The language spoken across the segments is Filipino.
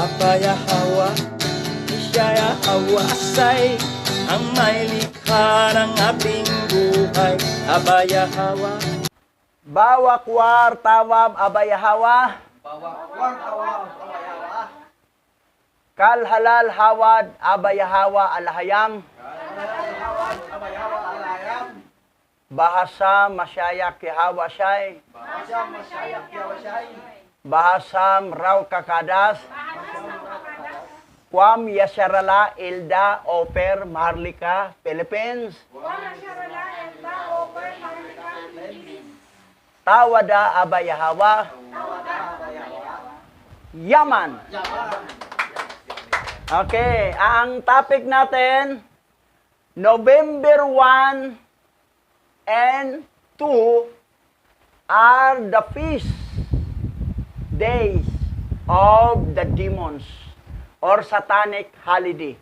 Abayahawa, Isaya Hawasay, ang may likha ng ating buhay. Abayahawa. Bawakwar tawam abayahawa. Kal halal hawad abayahawa alahayam. Bahasa masyayak yahawasay. Bahasam raw kakadas. Kwam Yasharala Ilda Oper Maharlika Philippines. Tawada abayahawa. Yaman. Okay, ang topic natin, November 1 and 2 are the feast days of the demons or satanic holiday.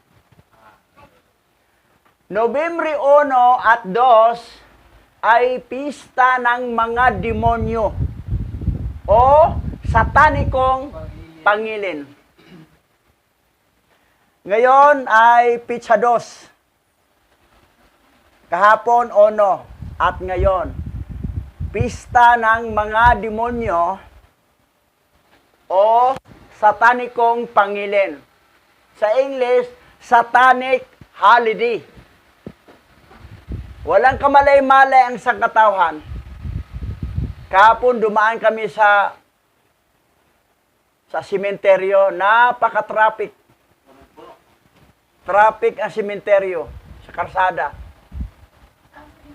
November 1 at 2 ay pista ng mga demonyo o satanikong pangilin. Ngayon ay Pitsa 2. Kahapon 1 at ngayon pista ng mga demonyo o satanikong pangilin. Sa English, satanic holiday. Walang kamalay-malay ang sangkatauhan. Kahapon dumaan kami sa sementeryo, napaka-traffic. Traffic ang sementeryo sa karsada.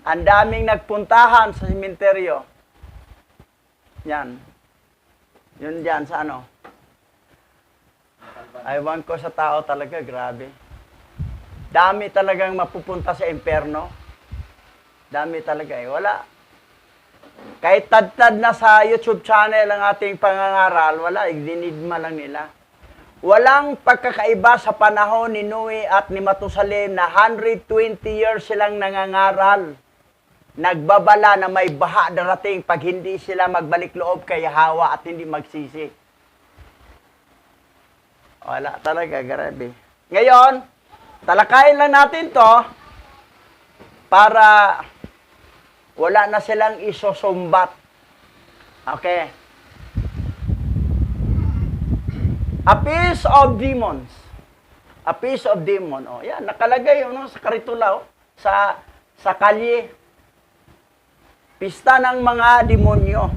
Ang daming nagpuntahan sa sementeryo. Yan. Yun dyan sa ano. Aywan ko sa tao talaga, grabe. Dami talagang mapupunta sa impyerno. Dami talaga eh. Wala. Kahit tad-tad na sa YouTube channel ang ating pangangaral, wala. Idinidma lang nila. Walang pagkakaiba sa panahon ni Noe at ni Matusalem na 120 years silang nangangaral. Nagbabala na may baha darating pag hindi sila magbalik loob kay Hawa at hindi magsisi. Wala talaga, grabe. Ngayon, talakayin lang natin to para wala na silang isusumbat. Okay. A piece of demons. A piece of demon. Oh, yan, nakalagay yun sa karitula, sa kalye. Pista ng mga demonyo.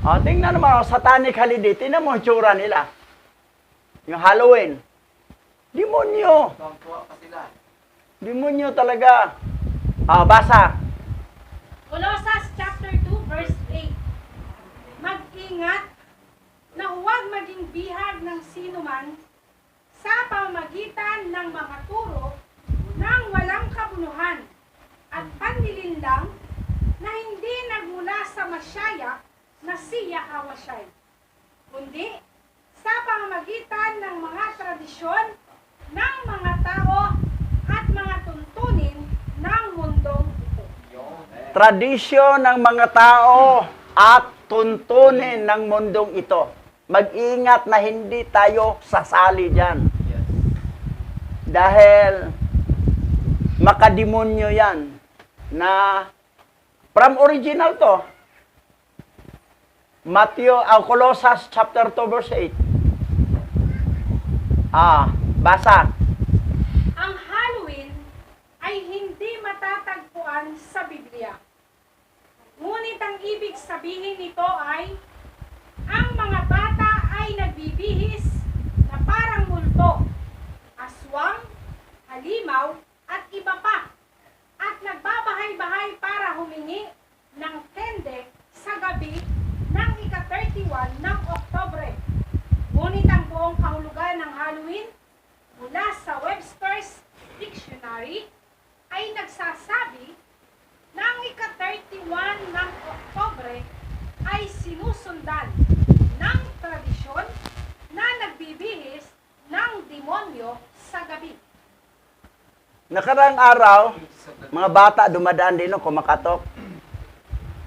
O, tingnan naman, satanic holiday. Tingnan mo ang tsura nila. Yung Halloween. Demonyo. Demonyo talaga. O, basa. Colossus chapter 2 verse 8. Mag-ingat na huwag maging bihag ng sinuman sa pamamagitan ng mga turo ng walang kabunuhan at panlilinlang na hindi nagmula sa Masyaya na siya Hawasay, kundi sa pamamagitan ng mga tradisyon ng mga tao at mga tuntunin ng mundong ito. Tradisyon ng mga tao at tuntunin ng mundong ito. Mag-ingat na hindi tayo sasali dyan. Dahil makademonyo yan. Na from original to. Colossus chapter 2 verse 8. Basa. Ang Halloween ay hindi matatagpuan sa Biblia. Ngunit ang ibig sabihin nito ay ang mga bata ay nagbibihis na parang multo, aswang, halimaw, at iba pa. At nagbabahay-bahay para humingi ng tende sa gabi ng ika-31 ng Oktubre. Ngunit ang buong kahulugan ng Halloween mula sa Webster's Dictionary ay nagsasabi na ang ika-31 ng Oktubre ay sinusundan ng tradisyon na nagbibihis ng demonyo sa gabi. Nakarang araw, mga bata dumadaan din kumakatok.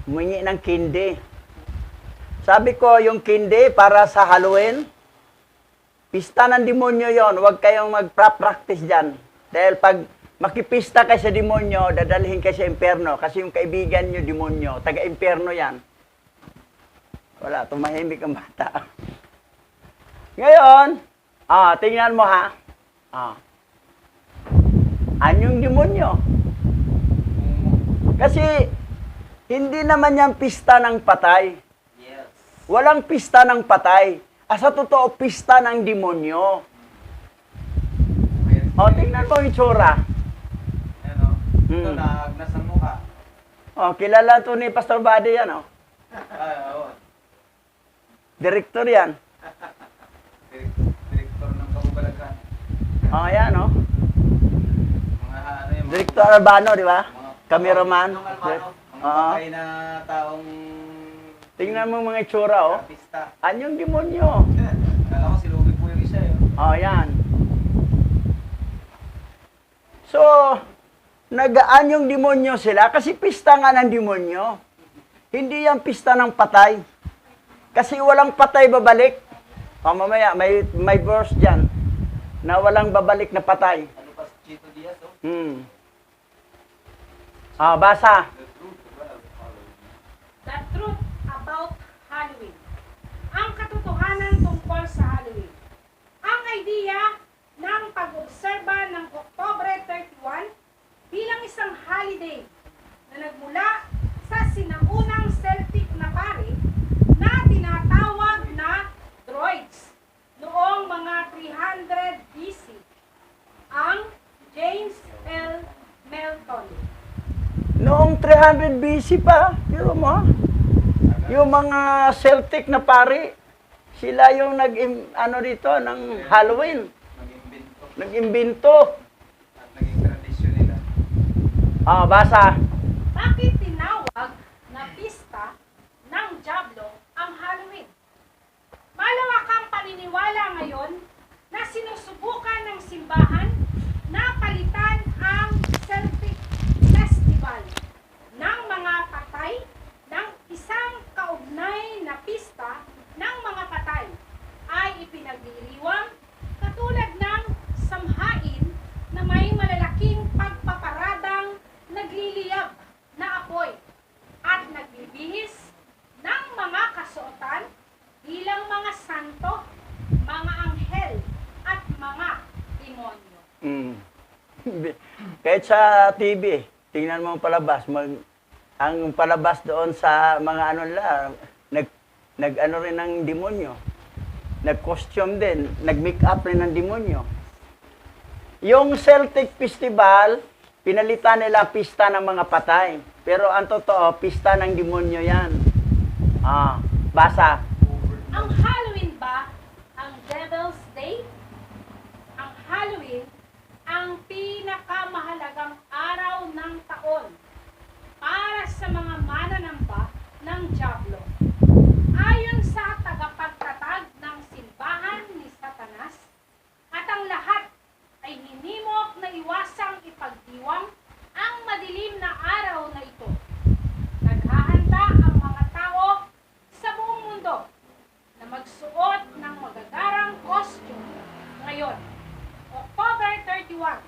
Humingi ng kindi. Sabi ko, yung kindi para sa Halloween, pista ng demonyo yon. Huwag kayong mag-practice dyan. Dahil pag makipista kayo sa demonyo, dadalhin kayo sa impyerno. Kasi yung kaibigan nyo, demonyo, taga-impyerno yan. Wala, tumahimik ang bata. Ngayon, tingnan mo ha. Anyong demonyo? Kasi, hindi naman yan pista ng patay. Yes. Walang pista ng patay. Sa totoo, pista ng demonyo. Tingnan mo yung itsura. Ayan o. Ito, naagnas ang mukha. Kilala to ni Pastor Buddy yan, Ay, oo. Direktor yan. Direktor ng kabubalagan. Yan, Mga ano yung... Direktor Albano, di ba? Cameraman. Yung Albano. Ang Oo. patay na taong... Tingnan mo mga itsura, Artista. Anyong demonyo. Kala ko silugi po yung isa yun. Yan. So, nag-anyong demonyo sila kasi pista nga ng demonyo. Hindi yan pista ng patay. Kasi walang patay babalik. Mamaya, may verse dyan na walang babalik na patay. Ano pa si Chito Diaz, Basa. The truth about Halloween. The truth about Halloween. Ang katotohanan tungkol sa Halloween. Ang idea ng pag-obserba ng Oktubre 31 bilang isang holiday na nagmula sa sinaunang Celtic na pari na tinatawag na Druids noong mga 300 BC. Ang James L. Melton. Noong 300 BC pa, pero mo, yung mga Celtic na pari, sila yung dito, ng Halloween. Nag-imbento. Nag-imbento. At naging tradisyon nila. Basa. Bakit tinawag na pista ng Diablo ang Halloween? Malawakang paniniwala ngayon na sinusubukan ng simbahan na palitan ang Celtic Festival ng mga patay ng isang kaugnay na pista ng mga patay ay ipinagdiriwang katulad ng samhain na may malalaking pagpaparadang nagliliyab na apoy at nagbibihis ng mga kasuotan bilang mga santo, mga anghel at mga demonyo. Kahit sa TV, tingnan mo ang palabas, ang palabas doon sa mga nag-ano rin ng demonyo. Nag-costume din, nag-make up rin ng demonyo. Yung Celtic Festival, pinalitan nila pista ng mga patay. Pero ang totoo, pista ng demonyo yan. Basa. Ang Halloween ba ang Devil's Day? Ang Halloween ang pinakamahalagang araw ng taon para sa mga mananamba ng Diablo. Ayon sa tagapagtatag ng simbahan ni Satanas, at ang lahat ay hinimok na iwasang ipagdiwang ang madilim na araw na ito. Naghahanda ang mga tao sa buong mundo na magsuot ng magagarang costume ngayon, October 31,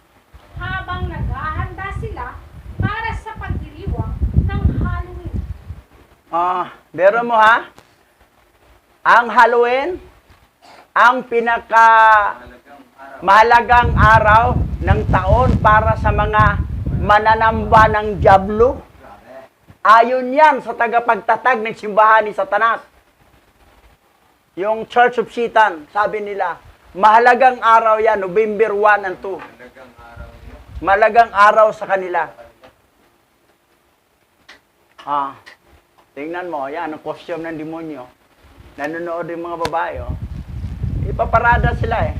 habang naghahanda sila para sa pagdiriwang ng Halloween. Bero mo ha? Ang Halloween, ang mahalagang araw ng taon para sa mga mananamba ng Diablo. Ayon yan sa tagapagtatag ng simbahan ni Satanas. Yung Church of Satan, sabi nila, mahalagang araw yan, November 1 and 2. Talagang araw niyo. Malagang araw sa kanila. Tingnan mo, yan, ang costume ng demonyo. Nanonood yung mga babae, Ipaparada sila, yan.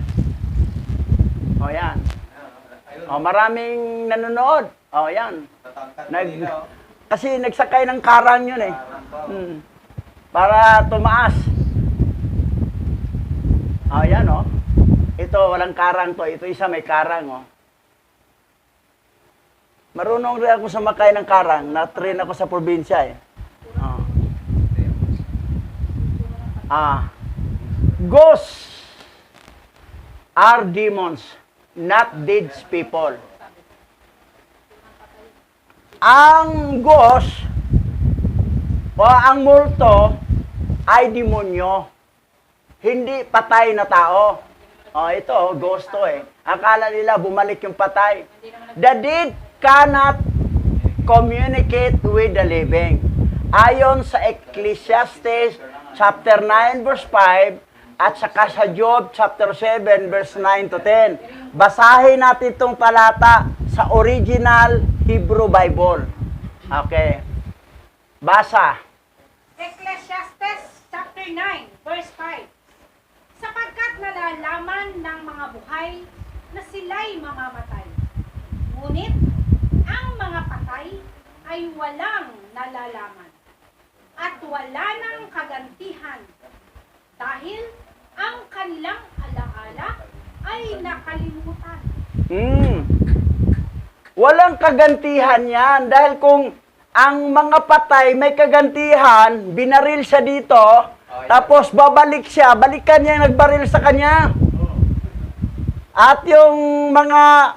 Ayun. Maraming nanonood. Yan. Tatangkad nila, Kasi nagsakay ng karang yun, Parang pa, para tumaas. Yan, Ito, walang karang to. Ito isa may karang, Marunong rin ako sumakay ng karang. Na-train ako sa probinsya, Ghosts are demons, not dead people. Ang ghost o ang multo ay demonyo, hindi patay na tao. Ito, ghost to eh. Akala nila bumalik yung patay. The dead cannot communicate with the living. Ayon sa Ecclesiastes chapter 9 verse 5 at saka sa Job chapter 7 verse 9 to 10. Basahin natin itong talata sa original Hebrew Bible. Okay. Basa. Ecclesiastes chapter 9, verse 5. Sapagkat nalalaman ng mga buhay na sila'y mamamatay. Ngunit ang mga patay ay walang nalalaman at wala nang kagantihan dahil ang kanilang alaala ay nakalimutan. Walang kagantihan yan dahil kung ang mga patay may kagantihan, binaril siya dito, tapos babalik siya, balikan niya yung nagbaril sa kanya. At yung mga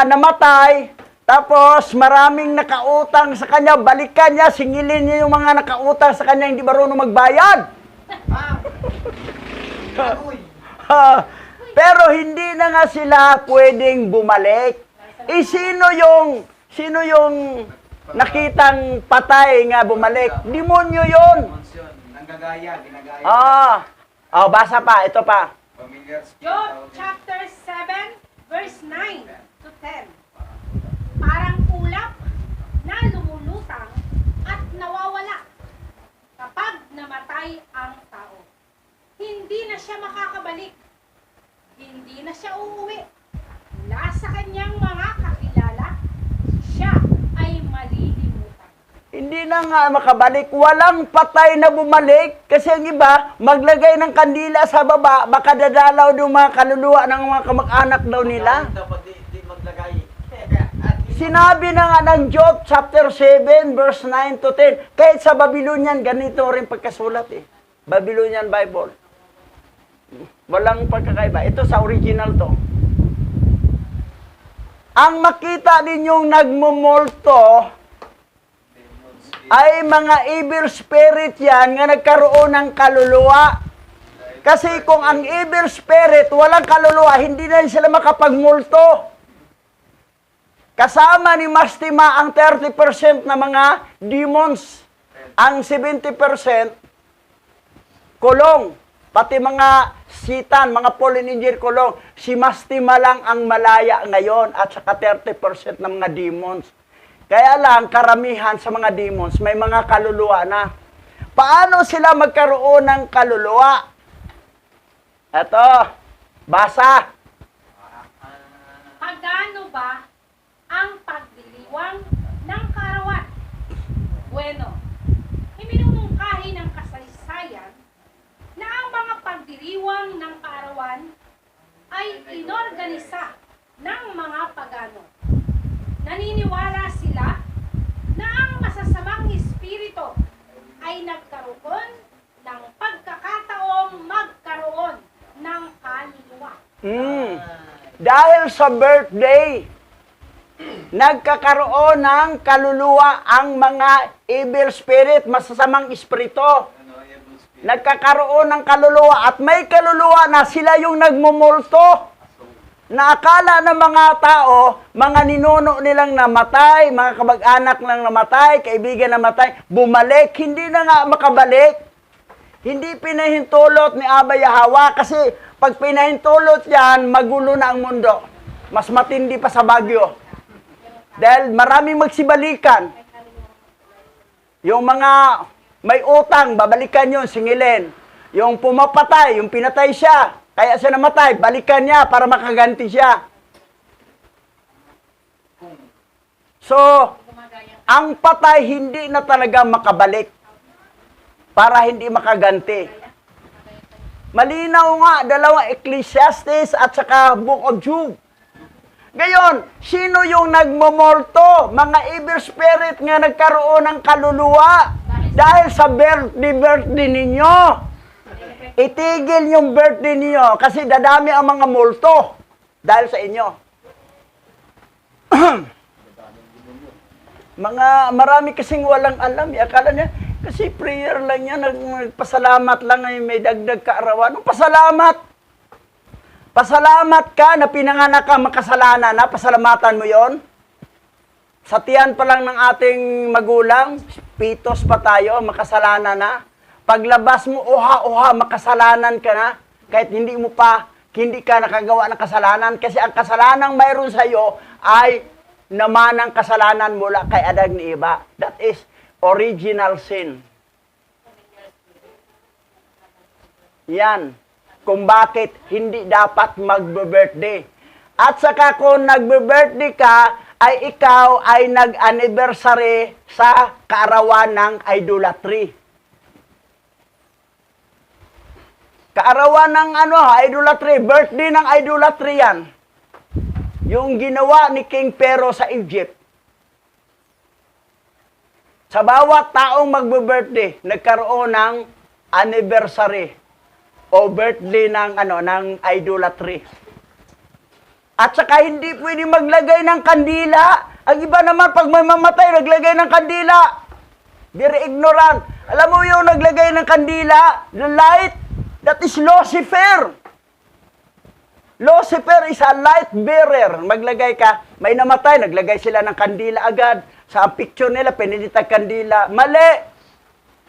namatay, tapos maraming nakautang sa kanya, balikan niya, singilin niya yung mga nakautang sa kanya, hindi marunong magbayad. Pero hindi na nga sila pwedeng bumalik. Sino yung nakitang patay nga bumalik? Demonyo yun. Nanggagaya, ginagaya. Basa pa, ito pa. Familiar spirit. Job chapter 7, verse 9 to 10. Parang ulap na lumulutang at nawawala kapag namatay ang tao. Hindi na siya makakabalik. Hindi na siya uuwi. Mula sa kanyang mga kakilala, siya ay malilimutan. Hindi na nga makabalik. Walang patay na bumalik. Kasi ang iba, maglagay ng kandila sa baba, baka dadalaw yung mga kaluluwa ng mga kamag-anak daw nila. Dapat di maglagay. Sinabi na nga ng Job chapter 7 verse 9 to 10. Kahit sa Babylonian, ganito rin pagkasulat eh. Babylonian Bible. Walang pagkakaiba. Ito sa original to. Ang makita ninyong nagmumulto ay mga evil spirit yan nga nagkaroon ng kaluluwa. Kasi kung ang evil spirit walang kaluluwa, hindi na sila makapagmulto. Kasama ni Mastima ang 30% na mga demons. Ang 70% kulong. Pati mga sitan, mga fallen angel kulong. Si Mastima lang ang malaya ngayon at saka 30% ng mga demons. Kaya lang, karamihan sa mga demons, may mga kaluluwa na. Paano sila magkaroon ng kaluluwa? Eto, basa. Pagano ba ang pagdiriwang ng kaarawan? Bueno, iminumungkahi ng kasaysayan na ang mga pagdiriwang ng kaarawan ay inorganisa ng mga pagano. Naniniwala sila na ang masasamang espiritu ay nagkaroon ng pagkakataong magkaroon ng kaluluwa. Dahil sa birthday, nagkakaroon ng kaluluwa ang mga evil spirit, masasamang espiritu. Nagkakaroon ng kaluluwa at may kaluluwa na sila yung nagmumulto. Na akala ng mga tao, mga ninuno nilang namatay, mga kamag-anak lang namatay, kaibigan namatay, bumalik, hindi na nga makabalik. Hindi pinahintulot ni Aba Yahawa kasi pag pinahintulot yan, magulo na ang mundo. Mas matindi pa sa Bagyo. Dahil maraming magsibalikan. Yung mga may utang, babalikan yun, singilin. Yung pumapatay, yung pinatay siya, kaya siya namatay, balikan niya para makaganti siya. So, ang patay hindi na talaga makabalik para hindi makaganti. Malinaw nga, dalawang Ecclesiastes at saka Book of Job. Ngayon, sino yung nagmomorto? Mga evil spirit nga nagkaroon ng kaluluwa. Dahil Dahil sa birthday ninyo. Itigil yung birthday niyo kasi dadami ang mga multo dahil sa inyo. Marami kasing walang alam. Akala niya, kasi prayer lang yan, nagpasalamat lang ay may dagdag kaarawan. Anong pasalamat? Pasalamat ka na pinanganak ka makasalanan na, pasalamatan mo yon. Sa tiyan pa lang ng ating magulang, pitos pa tayo, makasalanan na. Paglabas mo, oha, makasalanan ka na. Kahit hindi ka nakagawa ng kasalanan. Kasi ang kasalanang mayroon sa iyo ay naman ang kasalanan mula kay Adan ni Eva. That is original sin. Yan. Kung bakit hindi dapat magbe-birthday. At saka kung nagbe-birthday ka, ay ikaw ay nag-anniversary sa kaarawan ng idolatry. Kaarawan ng idolatry, birthday ng idolatry yan. Yung ginawa ni King Pharaoh sa Egypt. Sa bawat taong magbe-birthday, nagkaroon ng anniversary o birthday ng idolatry. At saka hindi pwede maglagay ng kandila. Ang iba naman pag may mamatay, naglagay ng kandila. Very ignorant. Alam mo yung naglagay ng kandila, the light, that is Lucifer. Lucifer is a light bearer. Maglagay ka, may namatay, naglagay sila ng kandila agad. Sa picture nila, pinilitag kandila. Mali!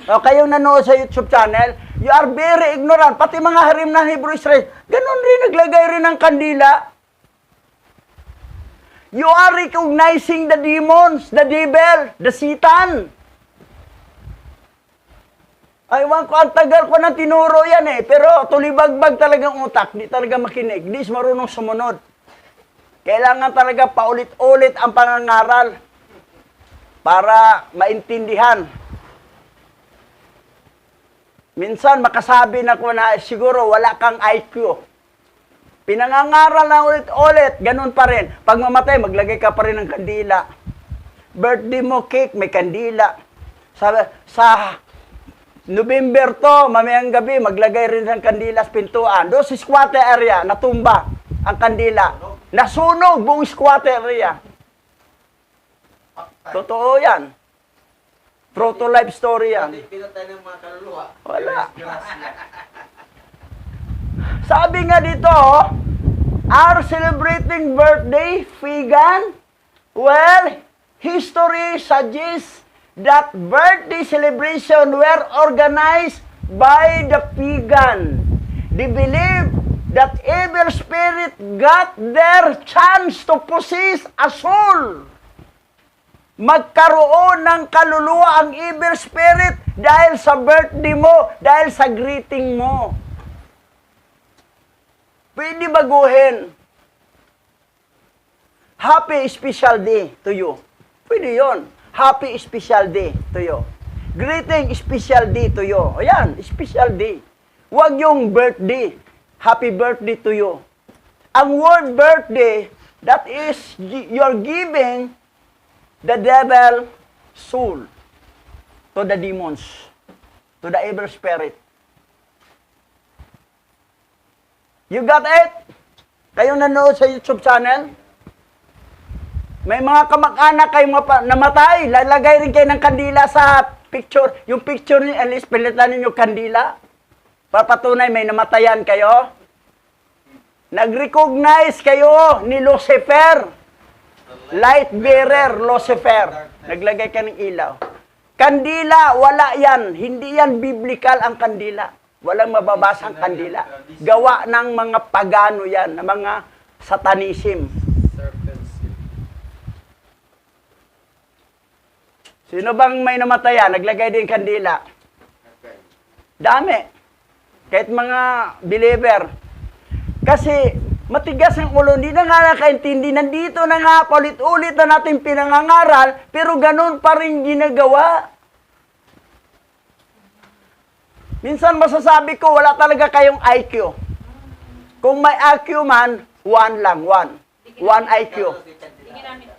O kayong nanood sa YouTube channel, you are very ignorant. Pati mga harim na Hebrew Israel, ganun rin, naglagay rin ng kandila. You are recognizing the demons, the devil, the Satan. Aywan ko, ang tagal ko nang tinuro yan pero tulibagbag talagang utak, di talaga makinig, di marunong sumunod. Kailangan talaga paulit-ulit ang pangangaral para maintindihan. Minsan makasabi na ko na siguro wala kang IQ. Pinangangaral na ulit-ulit, ganun pa rin. Pag mamatay, maglagay ka pa rin ng kandila. Birthday mo, cake, may kandila. Sa November to, mamayang gabi, maglagay rin ng kandila sa pintuan. Doon sa squatter area, natumba ang kandila. Nasunog buong squatter area. Totoo yan. True to life story yan. Hindi pinatay ng mga kaluluwa. Wala. Grasya. Sabi nga dito, are celebrating birthday vegan? Well, history suggests that birthday celebration were organized by the pagan. They believe that evil spirit got their chance to possess a soul. Magkaroon ng kaluluwa ang evil spirit dahil sa birthday mo, dahil sa greeting mo. Pwede baguhin. Happy special day to you. Pwede yon. Happy special day to you. Greeting special day to you. Ayan, special day. Huwag yung birthday. Happy birthday to you. Ang word birthday, that is, you're giving the devil soul to the demons, to the evil spirit. You got it? Kayong nanood sa YouTube channel? May mga kamag-anak kayong namatay, lalagay rin kayo ng kandila sa picture. Yung picture niyo, at least pilitan ninyo kandila. Papatunay may namatayan kayo. Nag-recognize kayo ni Lucifer. Light bearer, Lucifer. Naglagay ka ng ilaw. Kandila, wala yan. Hindi yan biblical ang kandila. Walang mababasang kandila. Gawa ng mga pagano yan, ng mga satanism. Sino bang may namatayan? Naglagay din kandila. Dami. Kahit mga believer. Kasi matigas ang ulo, hindi na nga nakaintindi. Nandito na nga, paulit-ulit na natin pinangangaral, pero ganun pa rin ginagawa. Minsan masasabi ko, wala talaga kayong IQ. Kung may IQ man, 1 lang, 1. 1 IQ. Tingin namin.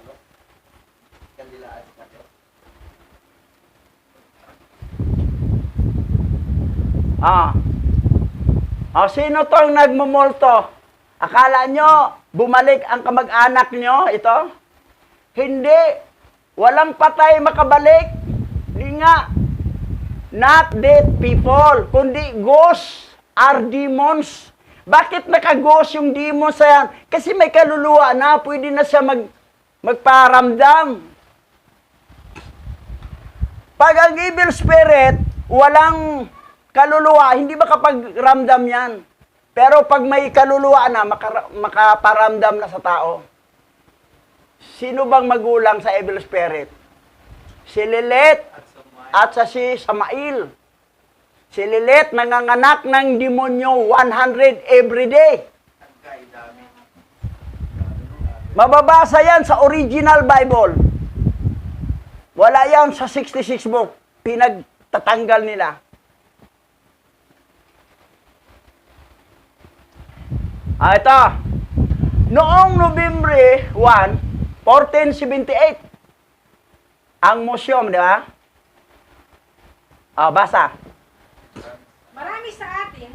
Sino tong nagmumulto? Akala nyo, bumalik ang kamag-anak nyo, ito? Hindi. Walang patay makabalik. Hindi nga. Not dead people, kundi ghosts are demons. Bakit naka-ghost yung demons na yan? Kasi may kaluluwa na, pwede na siya magparamdam. Pag ang evil spirit, walang kaluluwa, hindi makapagramdam yan. Pero pag may kaluluwa na, makaparamdam na sa tao. Sino bang magulang sa evil spirit? Si Lilith at si Samael. Si Lilith nanganganak ng demonyo 100 every day. Mababasa yan sa original Bible. Wala yan sa 66 book. Pinagtatanggal nila. Ito. Noong November 1, 1478. Ang museum, di ba? Basa. Marami sa atin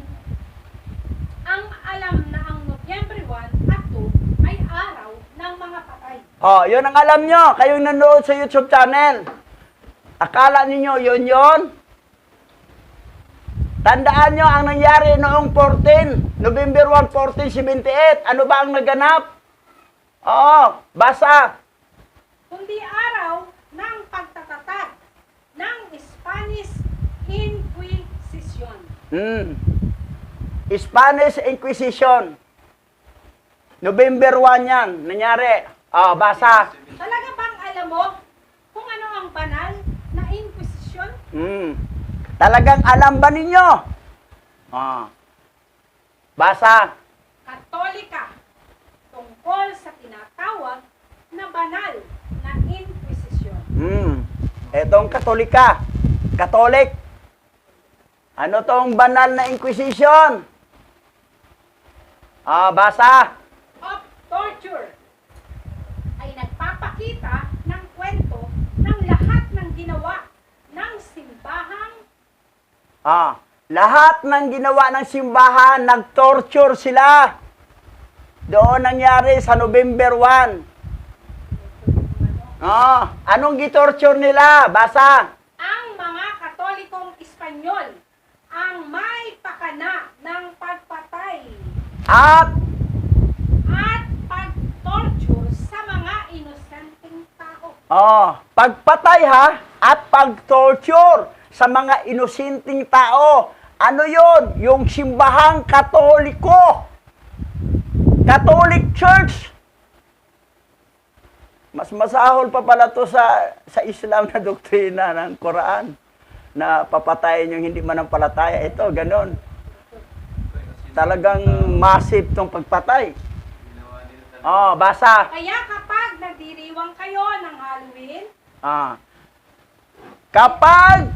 ang alam na ang Nobyembre 1 at 2 ay araw ng mga patay. Yun ang alam nyo. Kayong nanood sa YouTube channel. Akala ninyo, yun. Tandaan nyo ang nangyari noong November 1, 1478. Ano ba ang naganap? Basa. Kundi araw ng pagtatatag ng Spanish Inquisition. Spanish Inquisition. November 1 yan. Nangyari. Basa. Talaga bang alam mo kung ano ang banal na Inquisition? Talagang alam ba ninyo? Basa. Katolika tungkol sa tinatawag na banal na Inquisition. Etong Katolika. Katolik. Ano tong banal na Inquisition? Basa. Of torture ay nagpapakita ng kwento ng lahat ng ginawa ng simbahang Lahat ng ginawa ng simbahan, nag-torture sila. Doon nangyari sa November 1. Anong gitorture nila? Basa. ang mga Katolikong Espanyol ang may pakana ng pagpatay At pag-torture sa mga inosenteng tao. pagpatay at pag-torture sa mga inosenteng tao. Ano yon? Yung simbahang Katoliko. Catholic Church. Mas masahol pa pala to sa Islam na doktrina ng Quran na papatayin yung hindi manampalataya. Ito, ganon. Talagang massive tong pagpatay. Basa. Kaya kapag nagdiriwang kayo ng Halloween, Kapag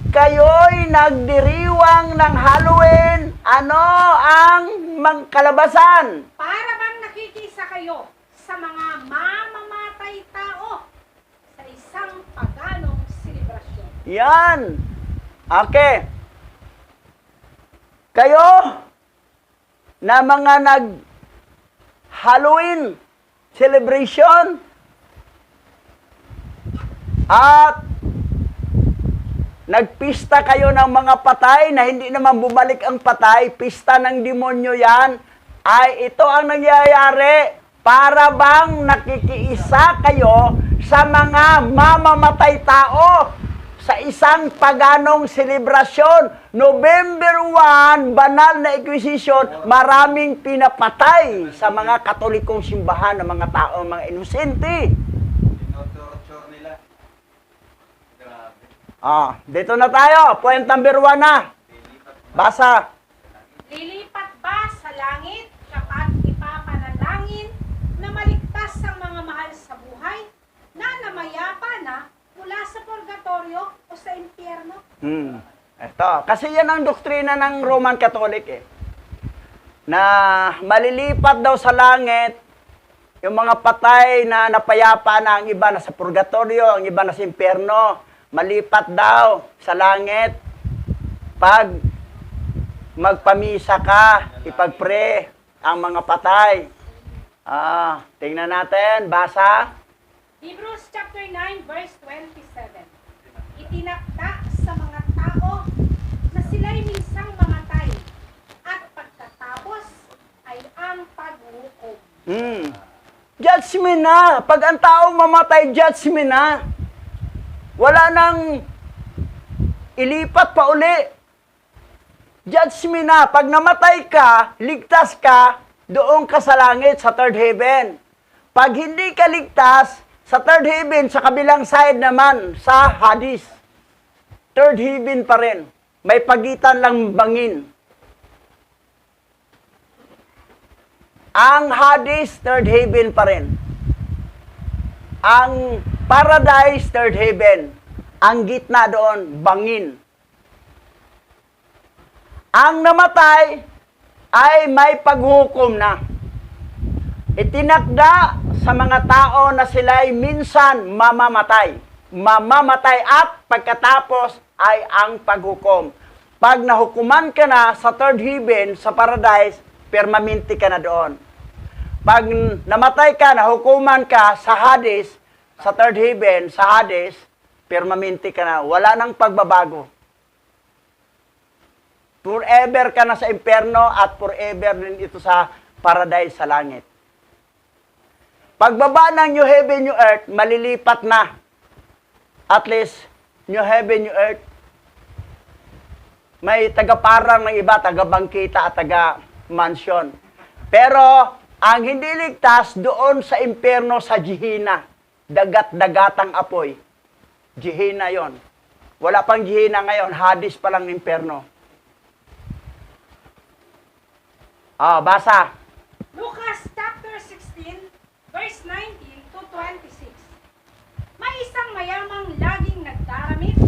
kayo'y nagdiriwang ng Halloween, ano ang kalabasan? para bang nakikisa kayo sa mga mamamatay tao sa isang paganong selebrasyon. Yan. Okay. Kayo na mga Halloween celebration at nagpista kayo ng mga patay na hindi naman bumalik ang patay, pista ng demonyo yan, ay ito ang nangyayari para bang nakikiisa kayo sa mga mamamatay tao sa isang paganong selebrasyon. November 1, banal na Inquisition, maraming pinapatay sa mga Katolikong simbahan ng mga tao, mga inosente. Tinotorture nila. Grabe. Dito na tayo. Point number 1 na. Basa. Lilipat ba sa langit kapag ipapanalangin na maligtas ang mga mahal sa buhay na namayapa na mula sa purgatorio o sa impyerno? Ito. Kasi yan ang doktrina ng Roman Catholic na malilipat daw sa langit yung mga patay na napayapa na, ang iba na sa purgatorio, ang iba na sa impyerno. Malipat daw sa langit pag magpamisa ka, ipagpre ang mga patay. Tingnan natin, basa. Hebrews chapter 9 verse 27. Itinakda sa mga tao na sila'y minsang mamatay at pagkatapos ay ang paghukom. Judgment na. Pag ang tao mamatay, judgment na. Wala nang ilipat pa uli. Judgment na. Pag namatay ka, ligtas ka, doon ka sa langit, sa third heaven. Pag hindi ka ligtas, sa third heaven, sa kabilang side naman, sa Hades. Third heaven pa rin. May pagitan lang bangin. Ang Hades, third heaven pa rin. Ang Paradise, third heaven. Ang gitna doon, bangin. Ang namatay ay may paghukom na. Itinakda sa mga tao na sila'y minsan mamamatay. Mamamatay at pagkatapos ay ang paghukom. Pag nahukuman ka na sa third heaven, sa Paradise, permanente ka na doon. Pag namatay ka, nahukuman ka sa Hades, sa third heaven, sa Hades, permanente ka na. Wala nang pagbabago. Forever ka na sa impyerno at forever din ito sa Paradise, sa langit. Pagbaba ng New Heaven, New Earth, malilipat na. At least, New Heaven, New Earth, may taga-parang ng iba, taga-bangkita at taga-mansion. Pero, ang hindi ligtas doon sa impyerno sa Gehenna, dagat-dagatang apoy. Gehenna yon. Wala pang Gehenna ngayon, Hades pa lang impyerno. Basa. Lucas chapter 16 verse 19 to 26. May isang mayamang laging nagdaramit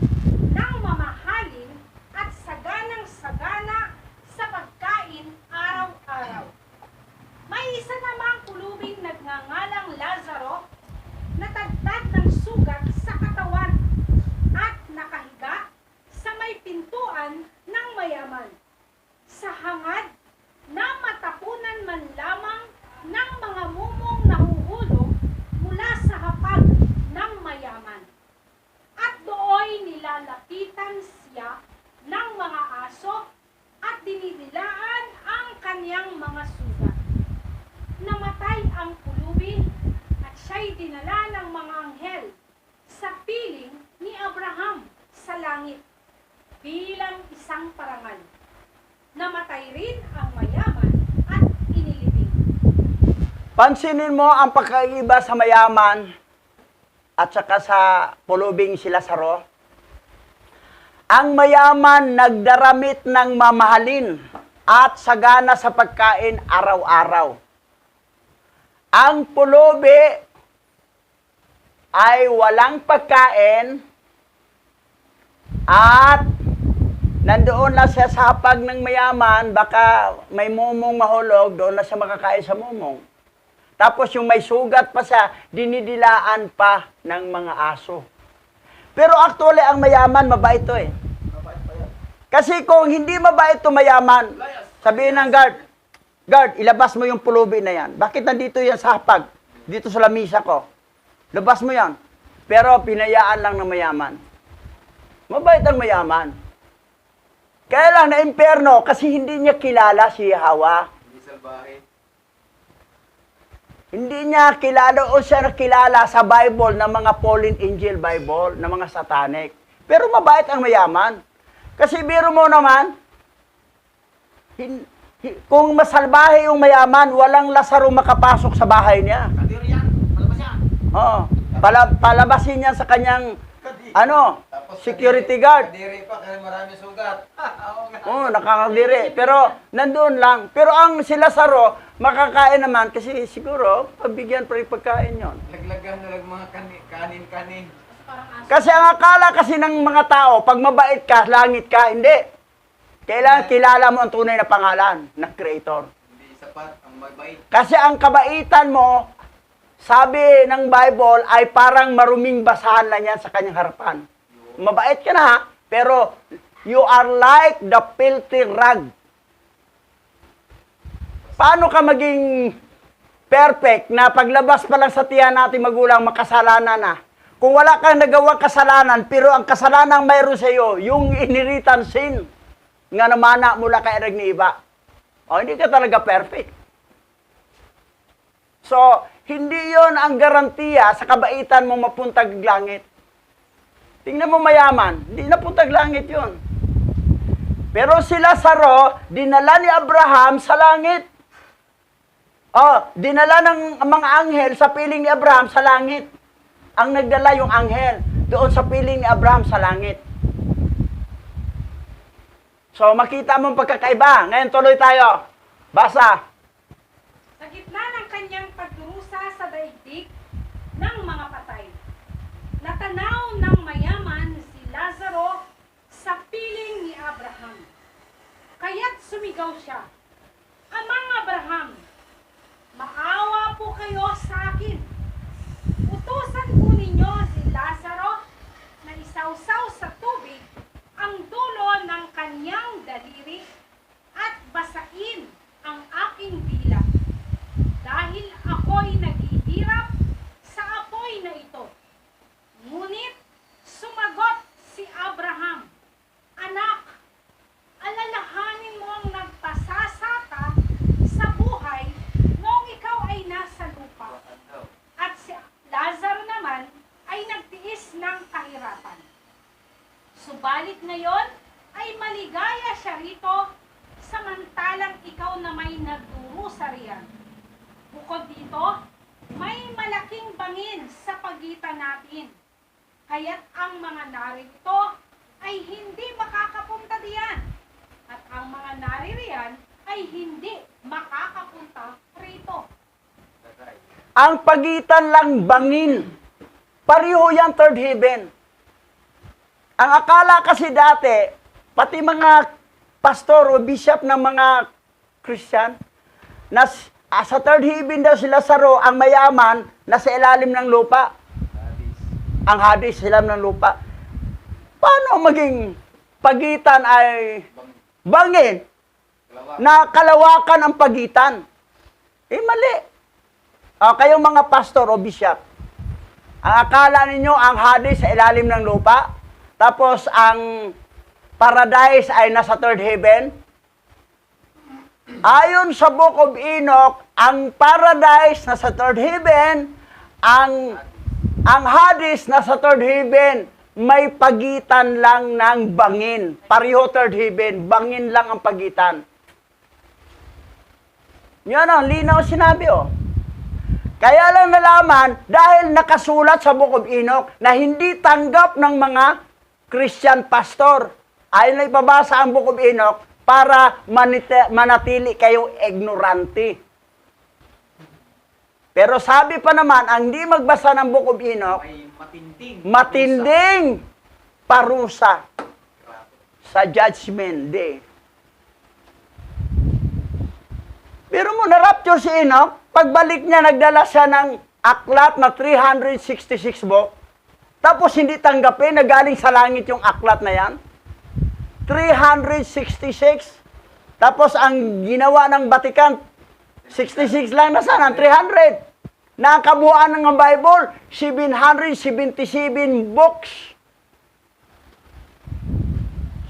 ng mamahalin at saganang-sagana sa pagkain araw-araw. May isa namang pulubing nagngangalang Lazaro na tagtad ng sugat sa katawan at nakahiga sa may pintuan ng mayaman. Sa hangad na matapunan man lamang ng mga mumong nahuhulog mula sa hapag ng mayaman. At dooy nilalapitan siya ng mga aso at dinidilaan ang kaniyang mga sugat. Namatay ang pulubi at siya'y dinala ng mga anghel sa piling ni Abraham sa langit bilang isang parangal. Namatay rin ang mayaman at inilibing. Pansinin mo ang pagkaiba sa mayaman at saka sa pulubing si Lazaro. Ang mayaman nagdaramit ng mamahalin at sagana sa pagkain araw-araw. Ang pulubi ay walang pagkain at nandoon na siya sa hapag ng mayaman, baka may mumong mahulog, doon na siya makakain sa mumong. Tapos yung may sugat pa siya, dinidilaan pa ng mga aso. Pero actually, ang mayaman, mabait to eh. Kasi kung hindi mabait to mayaman, sabihin ng guard, ilabas mo yung pulubi na yan. Bakit nandito yan sa hapag? Dito sa lamisa ko. Labas mo yan. Pero pinayaan lang ng mayaman. Mabait ang mayaman. Kaya lang na impyerno kasi hindi niya kilala si Hawa. Hindi salbahe. Hindi niya kilala o siya nakilala sa Bible ng mga fallen angel Bible, ng mga satanic. Pero mabait ang mayaman. Kasi biro mo naman, kung masalbahe yung mayaman, walang Lazaro makapasok sa bahay niya. Kadiri yan. Palabas yan. Oo. Palabasin niya sa kanyang Tapos security guard. Kadiri pa kasi marami sugat. Oo nga. Oo, nakakadiri. Pero, nandun lang. Pero ang si Lazaro, makakain naman kasi siguro, pabigyan pa rin pagkain yon. Laglagan na lang mga kanin-kanin. Kasi ang akala kasi ng mga tao, pag mabait ka, langit ka, hindi. Kailangan kilala mo ang tunay na pangalan ng Creator. Hindi sapat ang mabait. Kasi ang kabaitan mo, sabi ng Bible, ay parang maruming basahan lang yan sa kanyang harapan. Mabait ka na ha, pero you are like the filthy rag Paano ka maging perfect na paglabas pa lang sa tiyan natin magulang makasalanan na? Kung wala kang nagawang kasalanan, pero ang kasalanan mayroon sa iyo, yung inheritan sin, nga namana mula kay erag ni iba. O, hindi ka talaga perfect. So, hindi yon ang garantiya sa kabaitan mo mapuntag langit. Tingnan mo mayaman, hindi napuntag langit yon. Pero si Lazaro, dinala ni Abraham sa langit. Dinala ng mga anghel sa piling ni Abraham sa langit. Ang nagdala yung anghel doon sa piling ni Abraham sa langit. So, makita mo ang pagkakaiba. Ngayon, tuloy tayo. Basa. Sa gitna ng kanyang pagdurusa sa daigdig ng mga patay, natanaw ng mayaman si Lazaro sa piling ni Abraham. Kaya't sumigaw siya, Amang Abraham, maawa po kayo sa akin. Utusan po ninyo si Lazaro na isawsaw sa tubig ang dulo ng kanyang daliri at basain ang aking dila. Dahil ako'y naghihirap sa apoy na ito. Ngunit sumagot si Abraham, Anak, alalahanin mo ang nagpasasaka sa buhay noong ikaw ay nasa lupa. At si Lazaro naman ay nagtiis ng kahirapan. Subalit ngayon ay maligaya siya rito samantalang ikaw na may nagdurusa riyan. Bukod dito, may malaking bangin sa pagitan natin. Kaya't ang mga narito ay hindi makakapunta diyan. At ang mga naririyan ay hindi makakapunta rito. Ang pagitan lang bangin. Pareho yan third heaven. Ang akala kasi dati, pati mga pastor o bishop ng mga Christian, na sa third heaven daw si Lazaro, ang mayaman, nasa ilalim ng lupa. Ang Hades, ilalim ng lupa. Paano maging pagitan ay bangin? Na kalawakan ang pagitan. Mali. Kayong mga pastor o bishop, ang akala ninyo ang Hades sa ilalim ng lupa, tapos ang paradise ay nasa third heaven. Ayon sa Book of Enoch, ang paradise nasa third heaven, ang Hades nasa third heaven, may pagitan lang ng bangin. Pareho third heaven, bangin lang ang pagitan. Yan ang linaw sinabi, Kaya lang nalaman, dahil nakasulat sa Book of Enoch, na hindi tanggap ng mga Christian pastor. Ayaw na ipabasa ang Book of Enoch para manatili kayong ignorante. Pero sabi pa naman, ang hindi magbasa ng Book of Enoch, May matinding parusa sa Judgment Day. Pero mo, na-rapture si Enoch, pagbalik niya, nagdala siya ng aklat na 366 book, tapos hindi tanggapin na galing sa langit yung aklat na yan. 366. Tapos ang ginawa ng Vatican, 66 lang na sana, 300. Nakabuuan ng Bible, 777 books.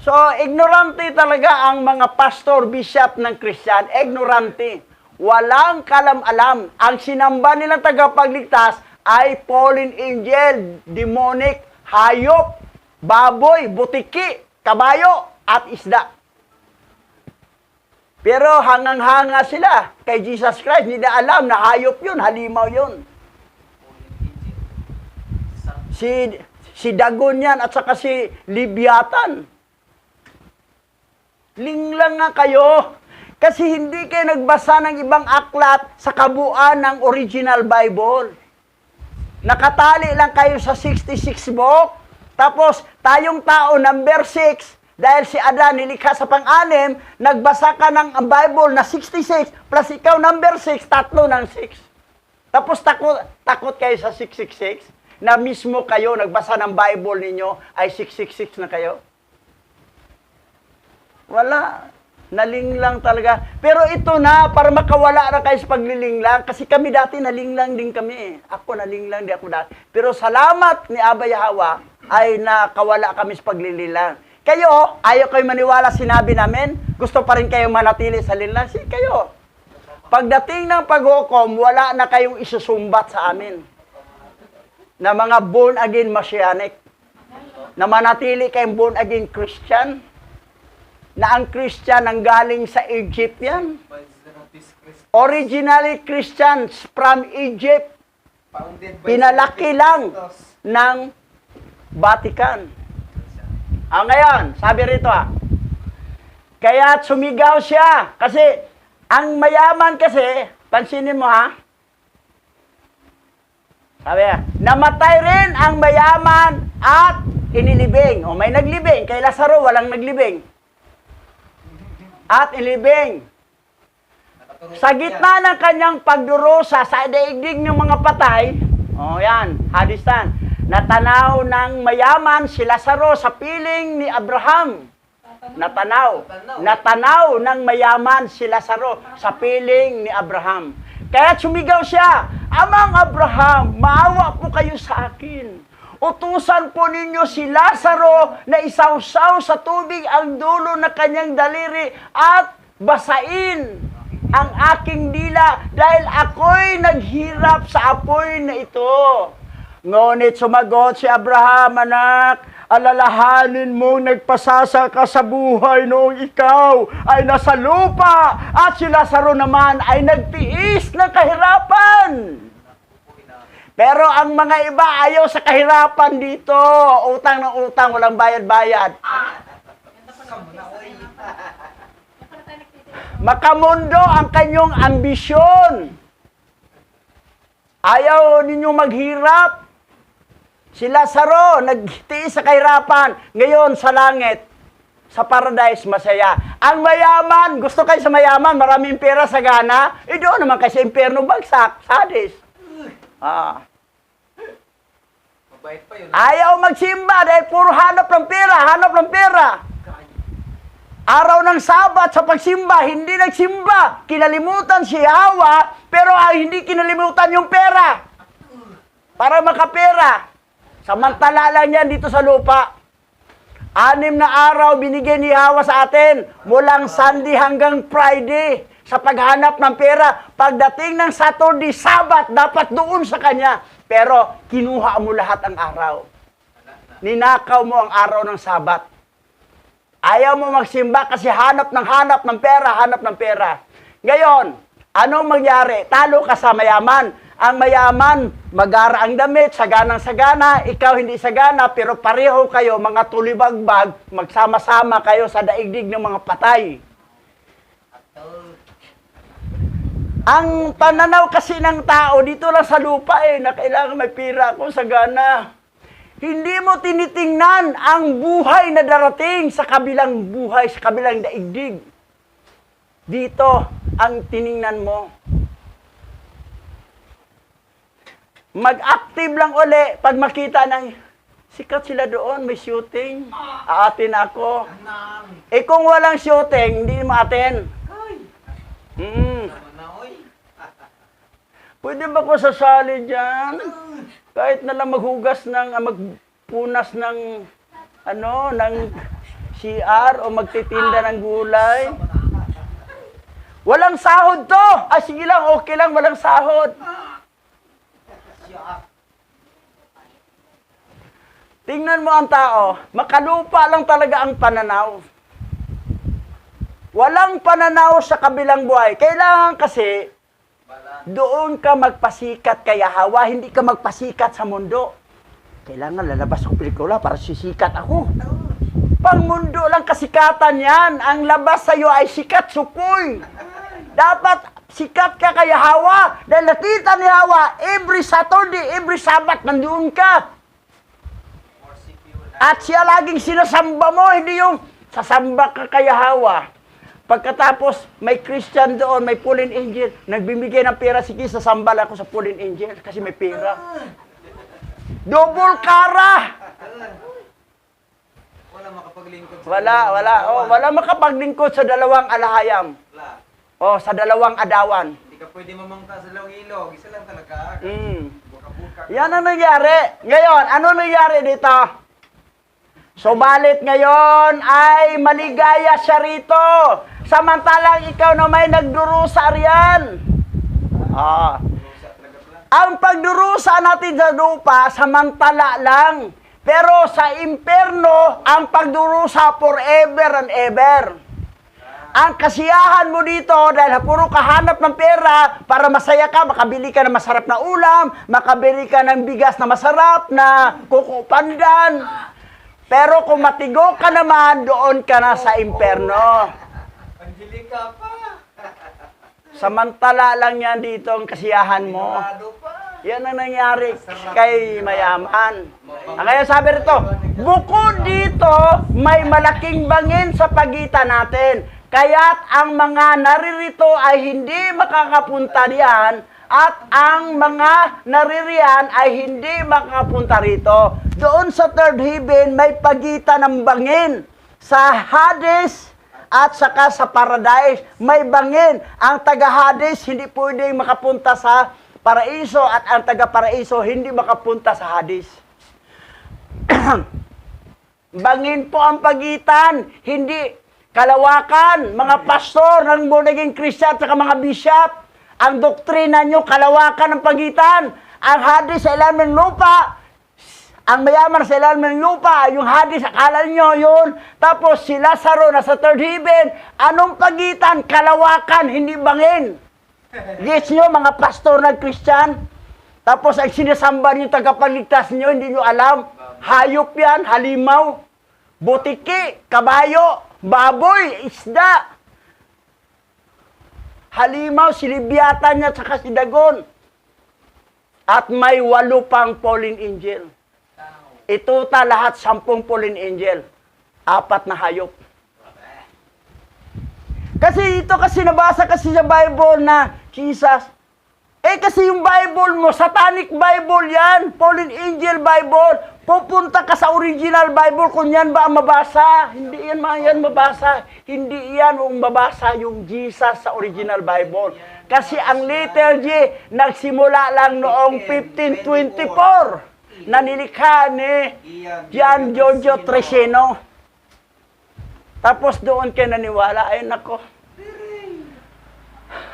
So, ignorante talaga ang mga pastor, bishop ng Christian. Ignorante. Walang kalam-alam. Ang sinamba nilang tagapagligtas ay fallen angel, demonic, hayop, baboy, butiki, kabayo, at isda. Pero hangang-hanga sila kay Jesus Christ. Hindi na alam na hayop yun, halimaw yun. Si Dagon yan at saka si Libyatan. Linglang nga kayo. Kasi hindi kayo nagbasa ng ibang aklat sa kabuuan ng original Bible. Nakatali lang kayo sa 66 book. Tapos, tayong tao, number 6, dahil si Adan nilikha sa pang-anim, nagbasa ka ng Bible na 66, plus ikaw number 6, tatlo ng 6. Tapos takot kayo sa 666, na mismo kayo, nagbasa ng Bible ninyo, ay 666 na kayo. Wala. Nalinglang talaga. Pero ito na, para makawala na kayo sa paglilinglang. Kasi kami dati nalinglang din kami eh. Ako nalinglang din ako dati. Pero salamat ni Aba Yahawa ay nakawala kami sa paglilinglang. Kayo, ayaw kayo maniwala sinabi namin? Gusto pa rin kayo manatili sa linlang? Sige kayo. Pagdating ng paghukom, wala na kayong isusumbat sa amin. Na mga born again Messianic. Na manatili kayong born again Christian. Na ang Christian ang galing sa Egypt yan. Originally Christians from Egypt. Pinalaki lang ng Vatican. Ngayon, sabi rito kaya sumigaw siya. Kasi, ang mayaman kasi, pansinin mo sabi namatay rin ang mayaman at inilibing. O may naglibing. Kay Lazaro, walang naglibing. At inilibing. Sa gitna ng kanyang pagdurusa sa daigdig ng mga patay, yan, hadistan, natanaw ng mayaman si Lazaro sa piling ni Abraham. Natanaw ng mayaman si Lazaro sa piling ni Abraham. Kaya sumigaw siya, Amang Abraham, maawa po kayo sa akin. Utusan po ninyo si Lazaro na isawsaw sa tubig ang dulo na kanyang daliri at basain ang aking dila dahil ako'y naghirap sa apoy na ito. Ngunit sumagot si Abraham, anak, alalahanin mong nagpasasa ka sa buhay noong ikaw ay nasa lupa at si Lazaro naman ay nagtiis ng kahirapan. Pero ang mga iba ayaw sa kahirapan dito. Utang ng utang, walang bayad-bayad. Makamundo ang kanyong ambisyon. Ayaw ninyong maghirap. Si Lazaro, nagtiis sa kahirapan. Ngayon, sa langit, sa paradise, masaya. Ang mayaman, gusto kayo sa mayaman, maraming pera sa gana, doon naman kayo sa impyerno, bagsak, sadis. Ayaw magsimba dahil puro hanap ng pera. Araw ng Sabat sa pagsimba, hindi nagsimba. Kinalimutan si Hawa, pero hindi kinalimutan yung pera. Para makapera. Samantala lang yan dito sa lupa. 6 na araw binigay ni Hawa sa atin, mulang Sunday hanggang Friday, sa paghanap ng pera. Pagdating ng Saturday, Sabat, dapat doon sa kanya. Pero kinuha mo lahat ang araw. Ninakaw mo ang araw ng Sabat. Ayaw mo magsimba kasi hanap ng pera. Ngayon, anong mangyari? Talo ka sa mayaman. Ang mayaman, magara ang damit, saganang-sagana, ikaw hindi sagana, pero pareho kayo, mga tulibagbag, magsama-sama kayo sa daigdig ng mga patay. Ang pananaw kasi ng tao, dito lang sa lupa na kailangan may pira ako, sagana. Hindi mo tinitingnan ang buhay na darating sa kabilang buhay, sa kabilang daigdig. Dito ang tiningnan mo. Mag-active lang uli pag makita ng sikat sila doon, may shooting. Aatin ako. Kung walang shooting, hindi mo atin. Pwede ba ko sasali dyan? Kahit na lang maghugas magpunas ng CR o magtitinda ng gulay. Walang sahod to! Sige lang, okay lang, walang sahod. Tingnan mo ang tao, makalupa lang talaga ang pananaw. Walang pananaw sa kabilang buhay. Kailangan kasi, doon ka magpasikat kay Hawa, hindi ka magpasikat sa mundo. Kailangan lalabas ko pelikula para sisikat ako. Pang mundo lang kasikatan yan. Ang labas sa'yo ay sikat sukoy. Dapat sikat ka kay Hawa. Dahil nakita ni Hawa, every Saturday, every Sabbath, nandoon ka. At siya laging sinasamba mo, hindi yung sasamba ka kay Hawa. Pagkatapos, may Christian doon, may fallen angel, nagbibigay ng pera, sige, sasambal ako sa fallen angel kasi may pera. Double kara! wala makapaglingkod sa Wala. Oh, wala makapaglingkod sa dalawang alahayam. Wala. O, sa dalawang adawan. Hindi ka pwede mamangka sa dalawang ilog. Isa lang talaga. Buka-buka. Yan ang nangyari. Ngayon, ano nangyari dito? Subalit ngayon ay maligaya siya rito. Samantalang ikaw na may nagdurusa riyan. Rusa talaga pala. Ang pagdurusa natin sa lupa, samantala lang. Pero sa imperno, ang pagdurusa forever and ever. Ang kasiyahan mo dito, dahil puro kahanap ng pera, para masaya ka, makabili ka ng masarap na ulam, makabili ka ng bigas na masarap, na kukupandan. Pero kung matigo ka naman, doon ka na sa imperno. Angelica pa. Samantala lang yan dito ang kasiyahan mo. Pinarado pa. Yan ang nangyari kay mayaman. Kaya sabi rito, bukod dito, may malaking bangin sa pagitan natin. Kaya't ang mga naririto ay hindi makakapunta diyan at ang mga naririyan ay hindi makakapunta rito. Doon sa third heaven, may pagitan ng bangin. Sa Hades at saka sa Paradise, may bangin. Ang taga-Hades hindi pwedeng makapunta sa Paraiso at ang taga-Paraiso hindi makapunta sa Hades. Bangin po ang pagitan, hindi kalawakan. Mga pastor ng naging Christian at mga bishop, ang doktrina nyo, kalawakan ng pagitan. Ang Hades sa ilalim ng lupa, ang mayaman sa ilalim ng lupa, yung Hades, akala nyo yun. Tapos si Lazaro nasa third heaven, anong pagitan? Kalawakan, hindi bangin. Gets nyo, mga pastor ng Christian? Tapos ang sinasamba nyo, tagapagligtas nyo, hindi nyo alam. Hayop yan, halimaw, butiki, kabayo, baboy, isda. Halimaw, si Leviathan niya, saka si Dagon. At may 8 pang fallen angel. Ituta lahat 10 fallen angel. 4 na hayop. Kasi ito kasi nabasa kasi sa Bible na Jesus. Kasi yung Bible mo, satanic Bible yan. Fallen angel Bible. Pupunta ka sa original Bible kung yan ba ang mabasa. Hindi yan mabasa. Hindi yan ang mabasa yung Jesus sa original Bible. Kasi ang letter G, nagsimula lang noong 1524 na nilikha ni Gian Giorgio Treseno. Tapos doon kayo naniwala, ay nako.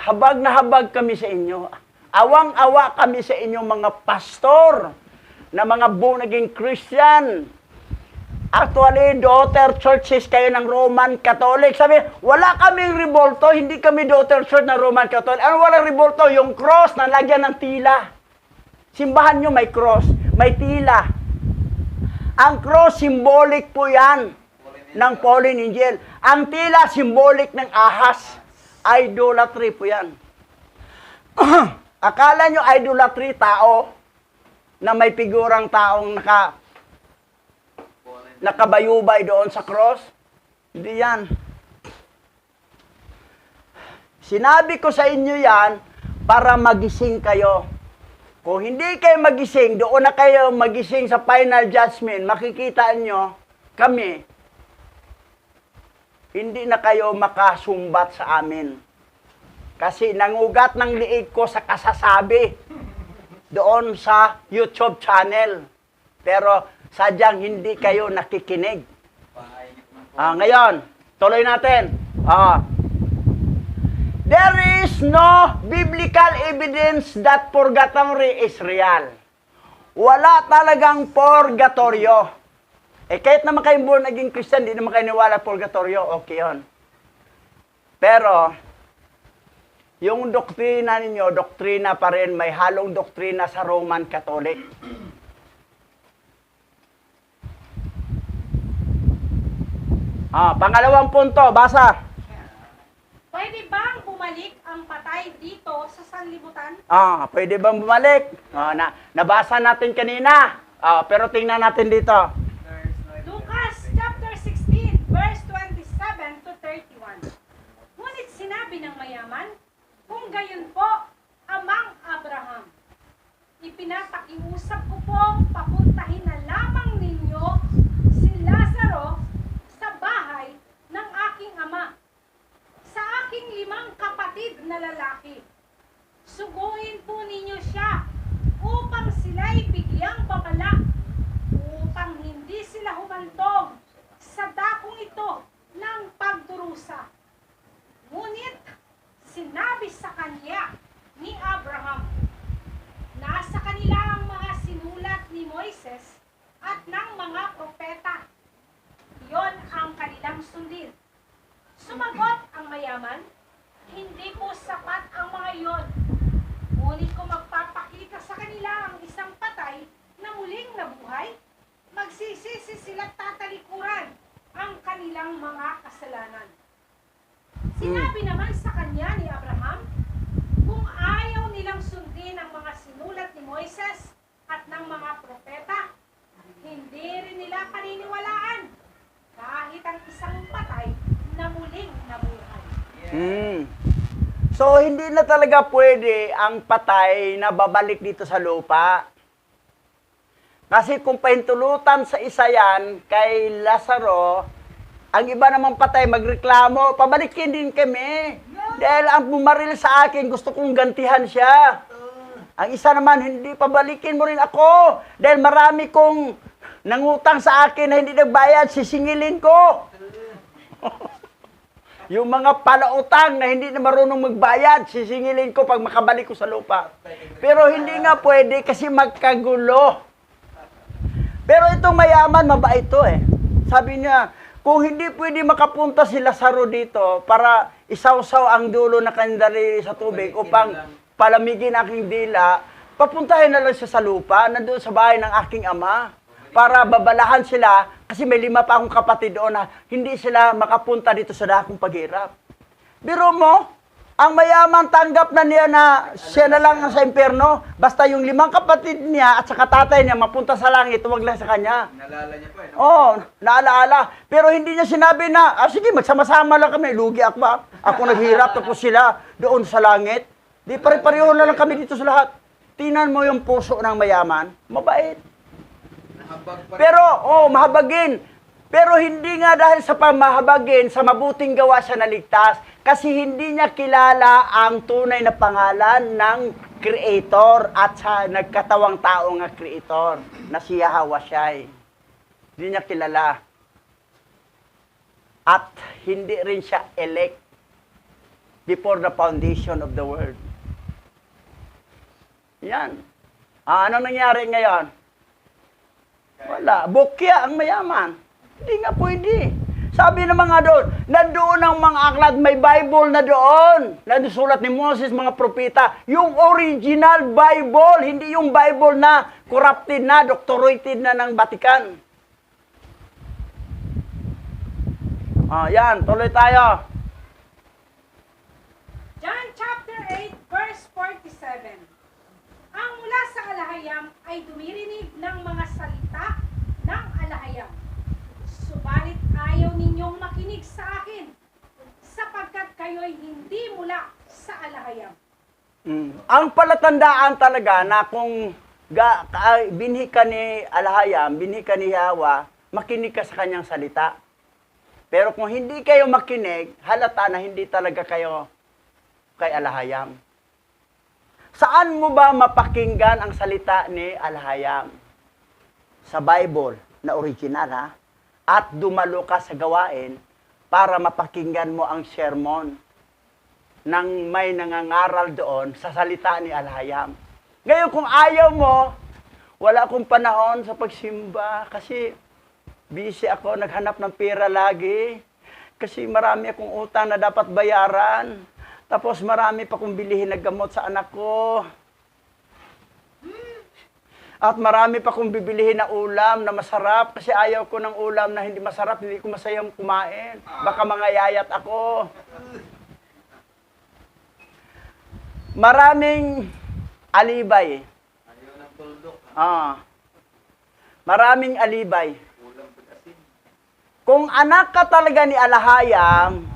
Habag na habag kami sa inyo. Awang-awa kami sa inyong mga pastor na mga born-again Christian. Actually, daughter churches kayo ng Roman Catholic. Sabi, wala kaming revolto, hindi kami daughter church ng Roman Catholic. Ano walang revolto? Yung cross na lagyan ng tila. Simbahan nyo may cross, may tila. Ang cross, symbolic po yan ng fallen angel. Ang tila, symbolic ng ahas. Idolatry po yan. Akala nyo idolatry, tao na may figurang taong nakabayubay doon sa cross? Hindi yan. Sinabi ko sa inyo yan para magising kayo. Kung hindi kayo magising, doon na kayo magising sa final judgment, makikita nyo, kami, hindi na kayo makasumbat sa amin. Kasi nangugat ng liig ko sa kasasabi doon sa YouTube channel. Pero sadyang hindi kayo nakikinig. Ngayon, tuloy natin. There is no biblical evidence that purgatory is real. Wala talagang purgatorio. Kahit naman kayong born naging Christian, hindi naman kayo niwala purgatorio, okay yun. Pero, yung doktrina ninyo, doktrina pa rin, may halong doktrina sa Roman Catholic. Pangalawang punto, basa. Pwede bang bumalik ang patay dito sa sanlibutan? Pwede bang bumalik? Nabasa natin kanina. Pero tingnan natin dito. Lucas chapter 16, verse 27 to 31. Ngunit sinabi ng mayaman, kung gayon po, amang Abraham, ipinapakiusap ko pong papuntahin na lamang ninyo si Lazaro sundin. Sumagot ang mayaman, hindi po sapat ang mga iyon. Ngunit kung magpapakita sa kanila ang isang patay na muling nabuhay, magsisisi sila't tatalikuran ang kanilang mga kasalanan. Sinabi naman sa kanya ni Abraham, kung ayaw nilang sundin ang mga sinulat ni Moises at ng mga propeta, hindi rin nila paniniwalaan kahit ang isang patay na muling nabuhay. So, hindi na talaga pwede ang patay na babalik dito sa lupa. Kasi kung pahintulutan sa isa yan, kay Lazaro, ang iba namang patay magreklamo, pabalikin din kami. Dahil ang bumaril sa akin, gusto kong gantihan siya. Ang isa naman, hindi, pabalikin mo rin ako. Dahil marami kong nangutang sa akin na hindi nagbayad, sisingilin ko. Yung mga palautang na hindi na marunong magbayad, sisingilin ko pag makabalik ko sa lupa. Pero hindi nga pwede kasi magkagulo. Pero itong mayaman, mabait to eh. Sabi niya, kung hindi pwede makapunta si Lazaro dito para isawsaw ang dulo na kanyang daliri sa tubig upang palamigin aking dila, papuntahin na lang siya sa lupa, nandoon sa bahay ng aking ama, para babalahan sila, kasi may 5 pa akong kapatid doon na hindi sila makapunta dito sa dakong paghirap. Biro mo, ang mayaman tanggap na niya na siya na lang sa impyerno, basta yung 5 kapatid niya at saka tatay niya mapunta sa langit, huwag lang sa kanya. Naalala niya pa, no? Oo, naalaala. Pero hindi niya sinabi na, sige, magsama-sama lang kami, lugi ako ba? Ako naghirap, tapos sila doon sa langit. Di pare-pareho na lang kami dito sa lahat. Tingnan mo yung puso ng mayaman, mabait. Nahabag pa rin. Pero, mahabagin. Pero hindi nga dahil sa pamahabagin, sa mabuting gawa siya naligtas, kasi hindi niya kilala ang tunay na pangalan ng Creator at sa nagkatawang tao nga Creator, na si Yahweh Shai. Hindi niya kilala. At hindi rin siya elect before the foundation of the world. Yan. Ano nangyari ngayon? Wala. Bukya ang mayaman. Hindi nga pwede. Sabi ng mga doon, nandoon ang mga aklat, may Bible na doon. Nadusulat ni Moses, mga propeta. Yung original Bible, hindi yung Bible na corrupted na, doctorated na ng Vatican. Yan, tuloy tayo. John chapter 8, verse 47. Ang mula sa alahayam ay dumirinig ng mga salita ng alahayam. Subalit ayaw ninyong makinig sa akin, sapagkat kayo'y hindi mula sa alahayam. Ang palatandaan talaga na kung binhi ka ni alahayam, binhi ka ni Yahweh, makinig ka sa kanyang salita. Pero kung hindi kayo makinig, halata na hindi talaga kayo kay alahayam. Saan mo ba mapakinggan ang salita ni alahayam? Sa Bible na original, ha? At dumalo ka sa gawain para mapakinggan mo ang sermon ng may nangangaral doon sa salita ni alahayam. Ngayon, kung ayaw mo, wala akong panahon sa pagsimba kasi busy ako, naghanap ng pera lagi. Kasi marami akong utang na dapat bayaran. Tapos marami pa kong bilihin na gamot sa anak ko. At marami pa kong bibilihin na ulam na masarap. Kasi ayaw ko ng ulam na hindi masarap, hindi ko masayang kumain. Baka mangayayat ako. Maraming alibay. Ayaw ng tuldok. Maraming alibay. Ulam pag-asin. Kung anak ka talaga ni alahayam,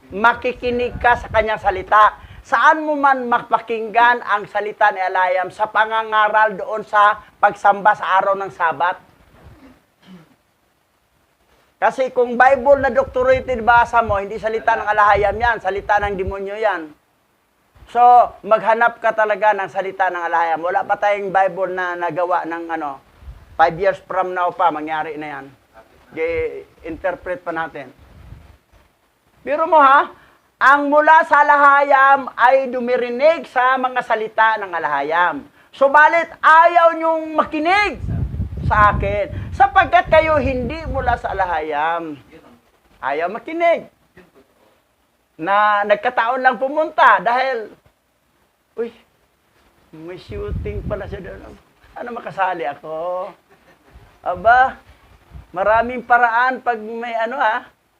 makikinig ka sa kanyang salita. Saan mo man mapakinggan ang salita ni alahayam? Sa pangangaral doon sa pagsamba sa araw ng Sabat. Kasi kung Bible na doctorated basa mo, hindi salita ng alahayam yan, salita ng demonyo yan. So, maghanap ka talaga ng salita ng alahayam. Wala pa tayong Bible na nagawa ng 5 years from now pa, mangyari na yan. I-interpret pa natin. Biro mo ha, ang mula sa alahayam ay dumirinig sa mga salita ng alahayam. Subalit ayaw niyong makinig sa akin, sapagkat kayo hindi mula sa alahayam. Ayaw makinig. Na nagkataon lang pumunta dahil, uy, may shooting pala siya doon. Ano makasali ako? Aba, maraming paraan pag may ano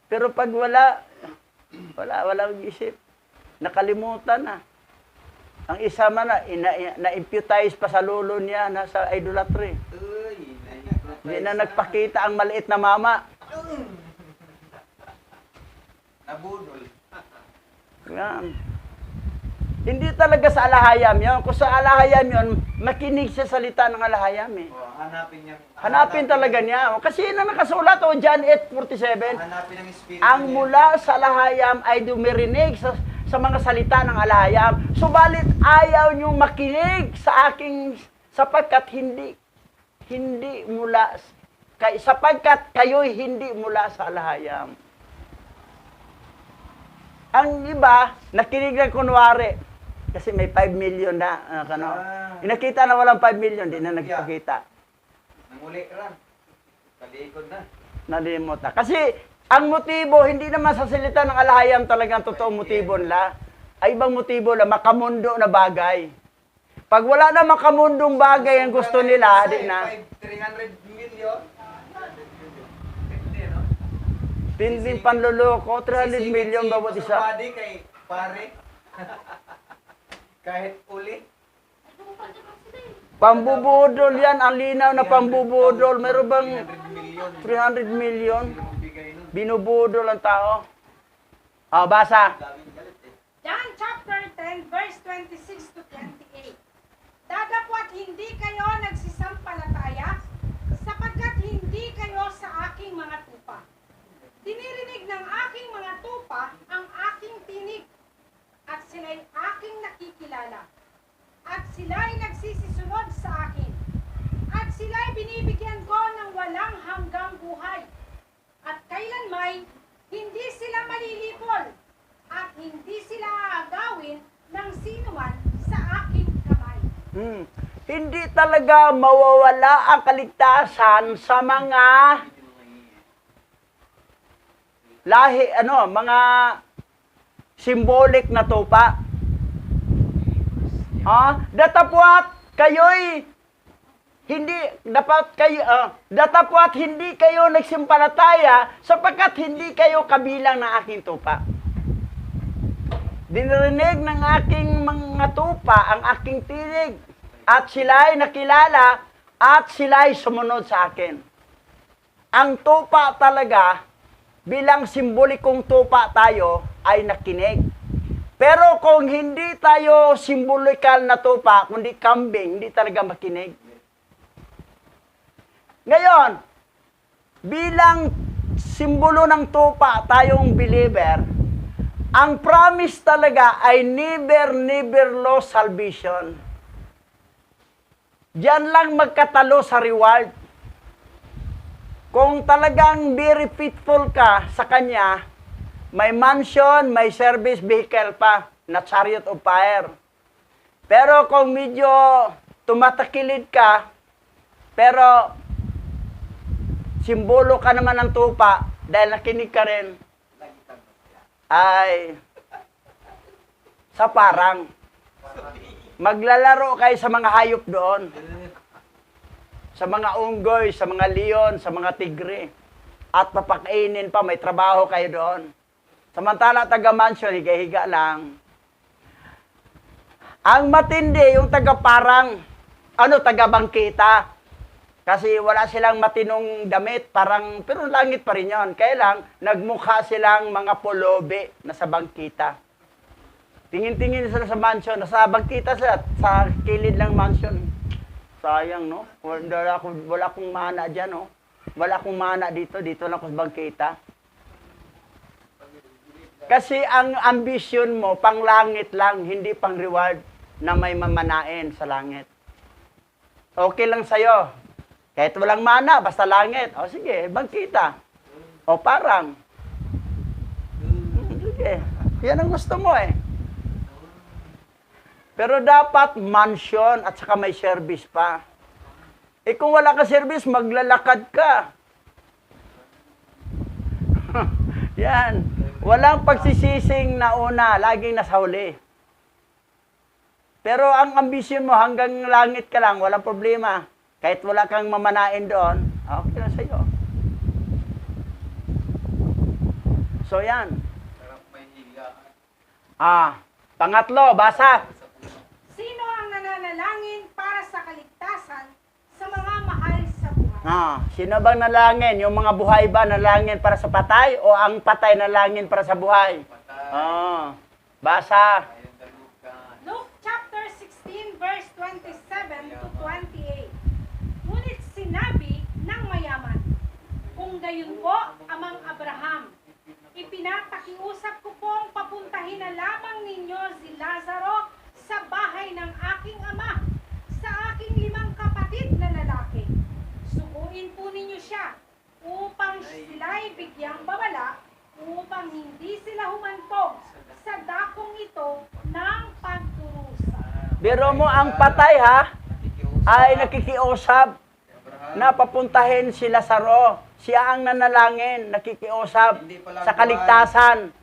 pero pag walang isip. Nakalimutan na. Ang isa man na-imputize pa sa lolo niya na sa idolatry. Uy, Hindi na nagpakita ang maliit na mama. nabudol. Yan. Hindi talaga sa alahayam yun. Kung sa alahayam yun, makinig sa salita ng alahayam eh. Hanapin niya. Hanapin talaga niya. Kasi yun ang nakasulat, John 8:47. Hanapin ang espiritu Ang niya. mula sa alahayam ay dumirinig sa mga salita ng alahayam. Subalit ayaw niyong makinig sa aking sapagkat sapagkat kayo'y hindi mula sa alahayam. Ang iba, nakinig lang kunwari. Kasi may 5 million na. Nakita na walang 5 million, di na nagpakita. Nanguli ran. Kalikod na. Nalimot na. Kasi ang motibo, hindi naman sa salita ng alahayam talagang totoong motibo nila. Ay ibang motibo na makamundo na bagay. Pag wala na makamundong bagay ang gusto nila, di na. 300 million. Hindi, no? Tinding panluloko, 300 million bawat isa. Pwede kay pare. Kahit uli. Pambubudol yan, ang linaw na pambubudol. Meron bang 300 million. 300 million? Bigay nun. Binubudol ang tao. Basa. Daming galit eh. John chapter 10, verse 26 to 28. Dadapwat hindi kayo nagsisampalataya, sapagkat hindi kayo sa aking mga tupa. Dinirinig ng aking mga tupa ang aking tinig, at sila'y aking nakikilala. At sila'y nagsisisunod sa akin. At sila'y binibigyan ko ng walang hanggang buhay. At kailanmay, hindi sila malilipol. At hindi sila aagawin ng sinuman sa aking kamay. Hindi talaga mawawala ang kaligtasan sa mga mga symbolic na tupa. Datapwat kayo'y datapwat hindi kayo nagsimpalataya sapagkat hindi kayo kabilang ng aking tupa. Dinirinig ng aking mga tupa ang aking tinig at sila'y nakilala at sila'y sumunod sa akin. Ang tupa talaga, bilang simbolikong tupa tayo, ay nakinig. Pero kung hindi tayo simbolikal na tupa, kundi kambing, hindi talaga makinig. Ngayon, bilang simbolo ng tupa tayong believer, ang promise talaga ay never lost salvation. Diyan lang magkatalo sa reward. Kung talagang very faithful ka sa Kanya, may mansion, may service vehicle pa na chariot of fire. Pero kung medyo tumatakilid ka, pero simbolo ka naman ng tupa, dahil nakinig ka rin, ay sa parang maglalaro kayo sa mga hayop doon. Sa mga unggoy, sa mga leon, sa mga tigre. At papakainin pa, may trabaho kayo doon. Samantala, taga-mansion, higa-higa lang. Ang matindi, yung taga-parang, taga-bangkita. Kasi wala silang matinong damit, pero langit pa rin yun. Kaya lang, nagmukha silang mga polobe na sa bangkita. Tingin-tingin sila sa mansion, nasa bangkita sila, sa kilid ng mansion. Sayang, no? Wala akong mana dyan, no? Wala akong mana dito lang ako sa bangkita. Kasi ang ambisyon mo, pang langit lang, hindi pang reward na may mamanain sa langit. Okay lang sa'yo. Kahit walang mana, basta langit. O sige, bangkita. O parang. Sige, yan ang gusto mo eh. Pero dapat mansion at saka may service pa. Kung wala ka service, maglalakad ka. Yan. Walang pagsisising na una, laging nasa huli. Pero ang ambisyon mo, hanggang langit ka lang, walang problema. Kahit wala kang mamanain doon, okay lang sa'yo. So yan. Sarap may higa. Pangatlo, basa. Sino ang nananalangin para sa kaligtasan sa mga mahal sa buhay? Sino bang nalangin? Yung mga buhay ba nalangin para sa patay o ang patay nalangin para sa buhay? Patay. Basa. Ayun dalugan. Luke chapter 16 verse 27 to 28. Ngunit sinabi ng mayaman, kung gayon po, Amang Abraham, ipinapakiusap ko pong papuntahin na lamang ninyo si Lazaro sa bahay ng aking ama, sa aking 5 kapatid na lalaki. Sukuin po ninyo siya upang sila'y bigyang babala, upang hindi sila humantong sa dakong ito ng pagdurusa. Biro mo ang patay ay nakikiusap Abraham. na papuntahin si Lazaro. Siya ang nanalangin, nakikiusap Hindi pala sa kaligtasan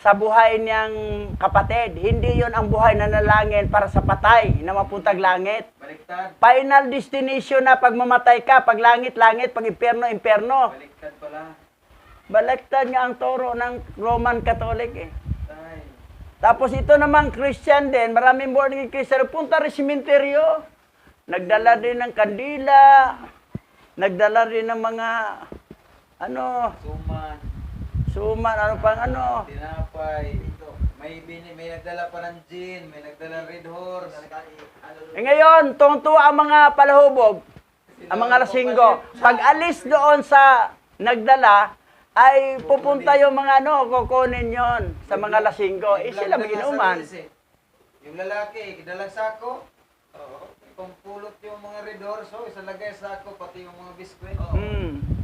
sa buhay niyang kapatid. Hindi yon ang buhay na nanalangin para sa patay na mapuntag langit. Baliktad. Final destination na pag mamatay ka, pag langit, langit, pag impyerno, impyerno. Baliktad pala. Baliktad nga ang turo ng Roman Catholic eh. Patay. Tapos ito namang Christian din, maraming born again Christian, punta rin simenteryo. Nagdala din ng kandila, nagdala rin ng mga, Suman. ano pang Tinapay. Ito. May nagdala pa ng gin. May nagdala ng Red Horse. ngayon, tungtuwa ang mga palahubog, ang mga lasinggo. Pag alis doon sa nagdala, ay pupunta yung mga kukunin yon sa mga lasinggo. Sila may inuman. Yung lalaki, kidalang sako. Pampulot yung mga Red Horse. Isa lagay sa sako, pati yung mga biskwit.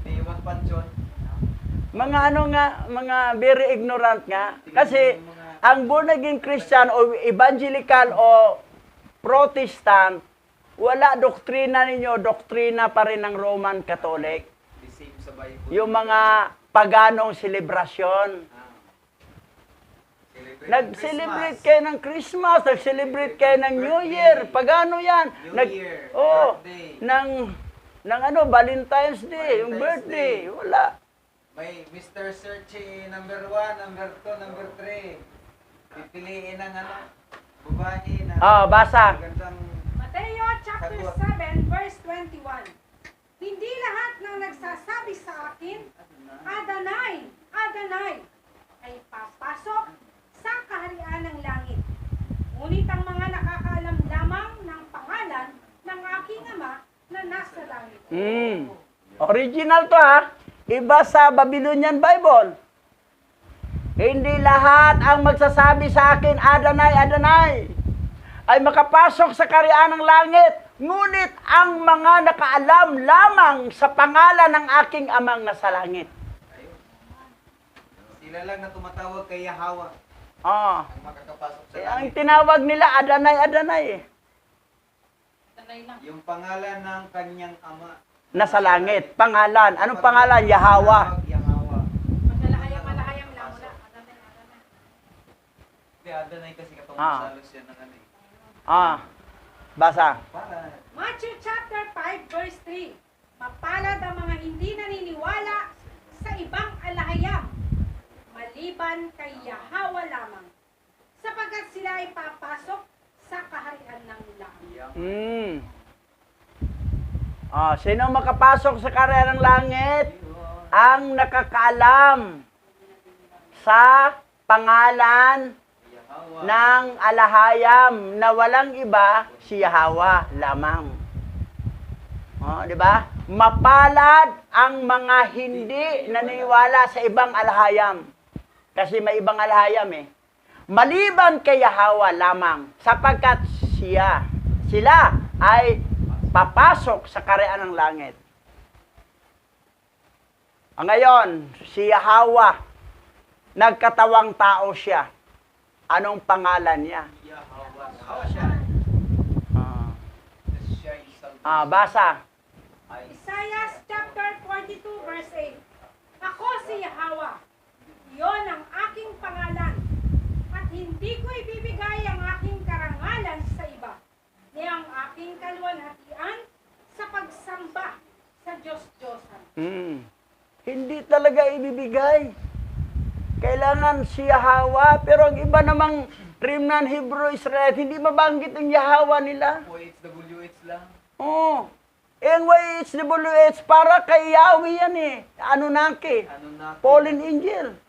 May iwan pansyon. Mga very ignorant nga. Kasi, ang born again Christian o evangelical o Protestant, wala doktrina ninyo, doktrina pa rin ng Roman Catholic. The same sa Bible. Yung mga paganong selebrasyon. Nag-celebrate kayo ng Christmas, nag-celebrate kayo ng New Year. Pagano yan? New Year, birthday. Valentine's Day, yung birthday. Wala. May Mr. Searchy number 1, number 2, number 3. Pipiliin ng babae na Basa. magandang Mateo chapter 7 verse 21. Hindi lahat ng nagsasabi sa akin, Adonai, Adonai, ay papasok sa kaharian ng langit. Ngunit ang mga nakakaalam lamang ng pangalan ng aking ama na nasa langit. Original to Iba sa Babylonian Bible. Hindi lahat ang magsasabi sa akin, Adonai, Adonai, ay makapasok sa kaharian ng langit. Ngunit ang mga nakaalam lamang sa pangalan ng aking amang nasa langit. Sila lang na tumatawag kay Yahweh Ah. ang makakapasok sa Ang langit. tinawag nila, Adonai, Adonai. Tanay lang. Yung pangalan ng kanyang ama. Nasa langit. Pangalan. Anong pangalan? Yahweh. Yahweh. Malahayam lang mula. Adonai, Adonai. Hindi, Adonai kasi Ah. katumasalos yan ng Basa. Para. Matthew chapter 5 verse 3. Mapalad ang mga hindi naniniwala sa ibang alahayam, maliban kay Yahweh lamang, sapagkat sila ay papasok sa kaharian ng langit. Sino makapasok sa kaharian ng langit? Ang nakakaalam sa pangalan Yahweh. ng alahayam na walang iba, si Yahweh lamang. Di ba? Mapalad ang mga hindi naniniwala sa ibang alahayam. Kasi may ibang alahayam Maliban kay Yahweh lamang, sapagkat sila ay papasok sa kaharian ng langit. Ngayon, si Yahweh, nagkatawang tao siya. Anong pangalan niya? Yahweh. Siya. Siya isang Basa. Isaiah chapter 42 verse 8. Ako si Yahweh, Hindi ko ibibigay ang aking karangalan sa iba, ni ang aking kaluwalhatian sa pagsamba sa Diyos-Diyosan. Hindi talaga ibibigay. Kailangan si Yahweh, pero ang iba namang Remnant Hebrew Israel, hindi mabanggit ang Yahweh nila. OHWH lang. Oo. Ang YHWH, para kay Yahweh yan eh. Anunnaki. Anunnaki. Fallen angel.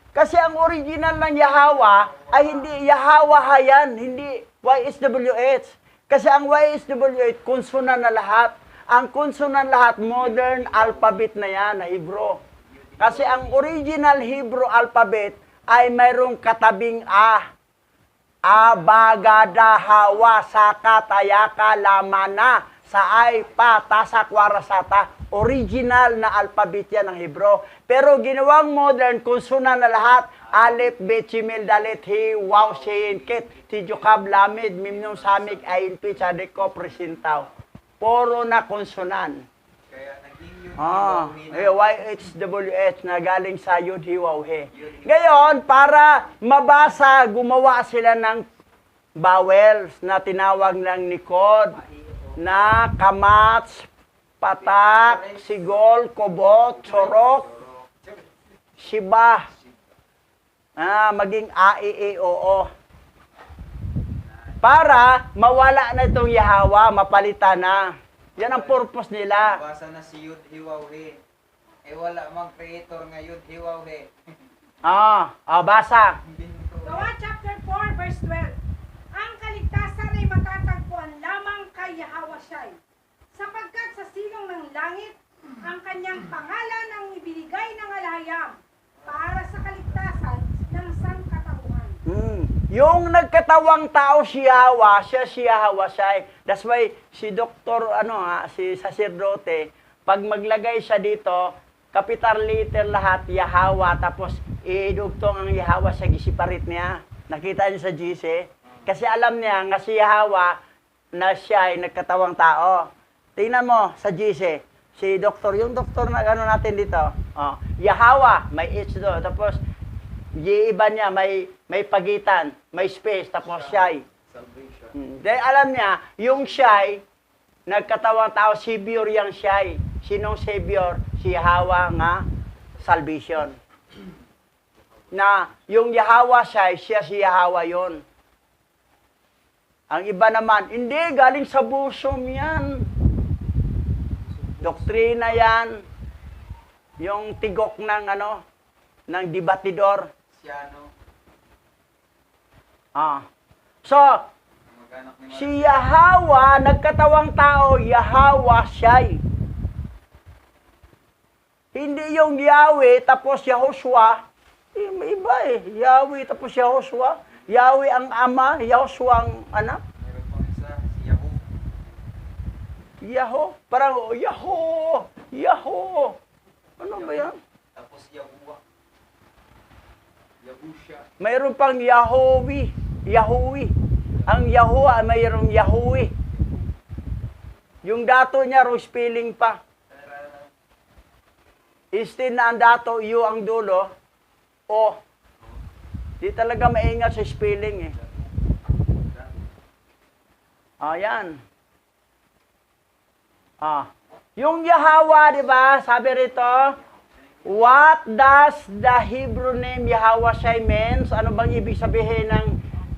Kasi ang original ng Yahweh ay hindi Yahweh yan, hindi YHWH. Kasi ang YHWH, konsonan na lahat. Ang konsonan lahat, modern alphabet na yan, na Hebrew. Kasi ang original Hebrew alphabet ay mayroong katabing A. A, baga, da, hawa, saka, tayaka, lamana, saay, pa, tasak, warasata. Original na alphabet yan ng Hebrew. Pero ginawang modern, konsonan na lahat. Alep, bet, simil, dalet, hi, waw, shein, ket, tidyukab, lamid, mimnong, samig, ayin, pi, sadeko, presintaw. Puro na konsonan. Kaya naging yun. YHWH na galing sa Yud Hi Waw He. Ngayon, para mabasa, gumawa sila ng vowels na tinawag ng Nikod, na kamats, patak, sigol, kobot, sorok, shiba, maging a, i, e, o, o. Para mawala na itong Yahweh, mapalitan na. Yan ang purpose nila. Basa na si Yud Hiwawhe. Eh wala mang creator nga Yud Hiwawhe. Basa. Gawa chapter 4, verse 12. Ang kaligtasan ay matatagpuan lamang kay Yahweh Shai, sapagkat sa silong ng langit, ang kanyang pangalan ang ibinigay ng alahayam para sa kaligtasan ng sangkatauhan. Yung nagkatawang tao si Yahweh, siya si Yahweh Shai. That's why si Doktor, si sacerdote, pag maglagay siya dito, capital letter lahat, Yahweh, tapos idugtong ang Yahweh sa gisiparit niya. Nakita niyo sa GC? Kasi alam niya nga si Yahweh na siya ay nagkatawang tao. Tingnan mo sa GC, si Doktor, yung Doktor na natin dito, Yahweh, may H doon, tapos iba niya, may pagitan, may space, tapos siya'y. Salvation. Dahil alam niya, yung siya'y, nagkatawang tao, Savior yung siya'y. Sinong Savior? Si Yahweh nga, salvation. Na, yung Yahweh siya'y, siya si Yahweh yun. Ang iba naman, hindi, galing sa busom yan. Doktrina yan. Yung tigok ng ng debatidor. Siano. So, Mag-anak ni si Yahweh, nagkatawang tao, Yahweh siya'y. Hindi yung Yahweh tapos Yahushua. Iba Yahweh tapos Yahushua. Yahweh ang ama, Yahushua ang anak. Meron pang isa, si Yahoo. Yaho. Parang, Yaho. Ano ba yan? Tapos Yahuwah. Yahusha. Mayroon pang Yahweh. Ang Yahuwah, mayroong Yahweh. Yung dato niya, wrong spelling pa. Instead na ang dato, U ang dulo, O. Di talaga maingat sa spelling eh. Ayan. Yung Yahweh, di ba? Sabi rito, what does the Hebrew name Yahweh Shai means? Ano bang ibig sabihin ng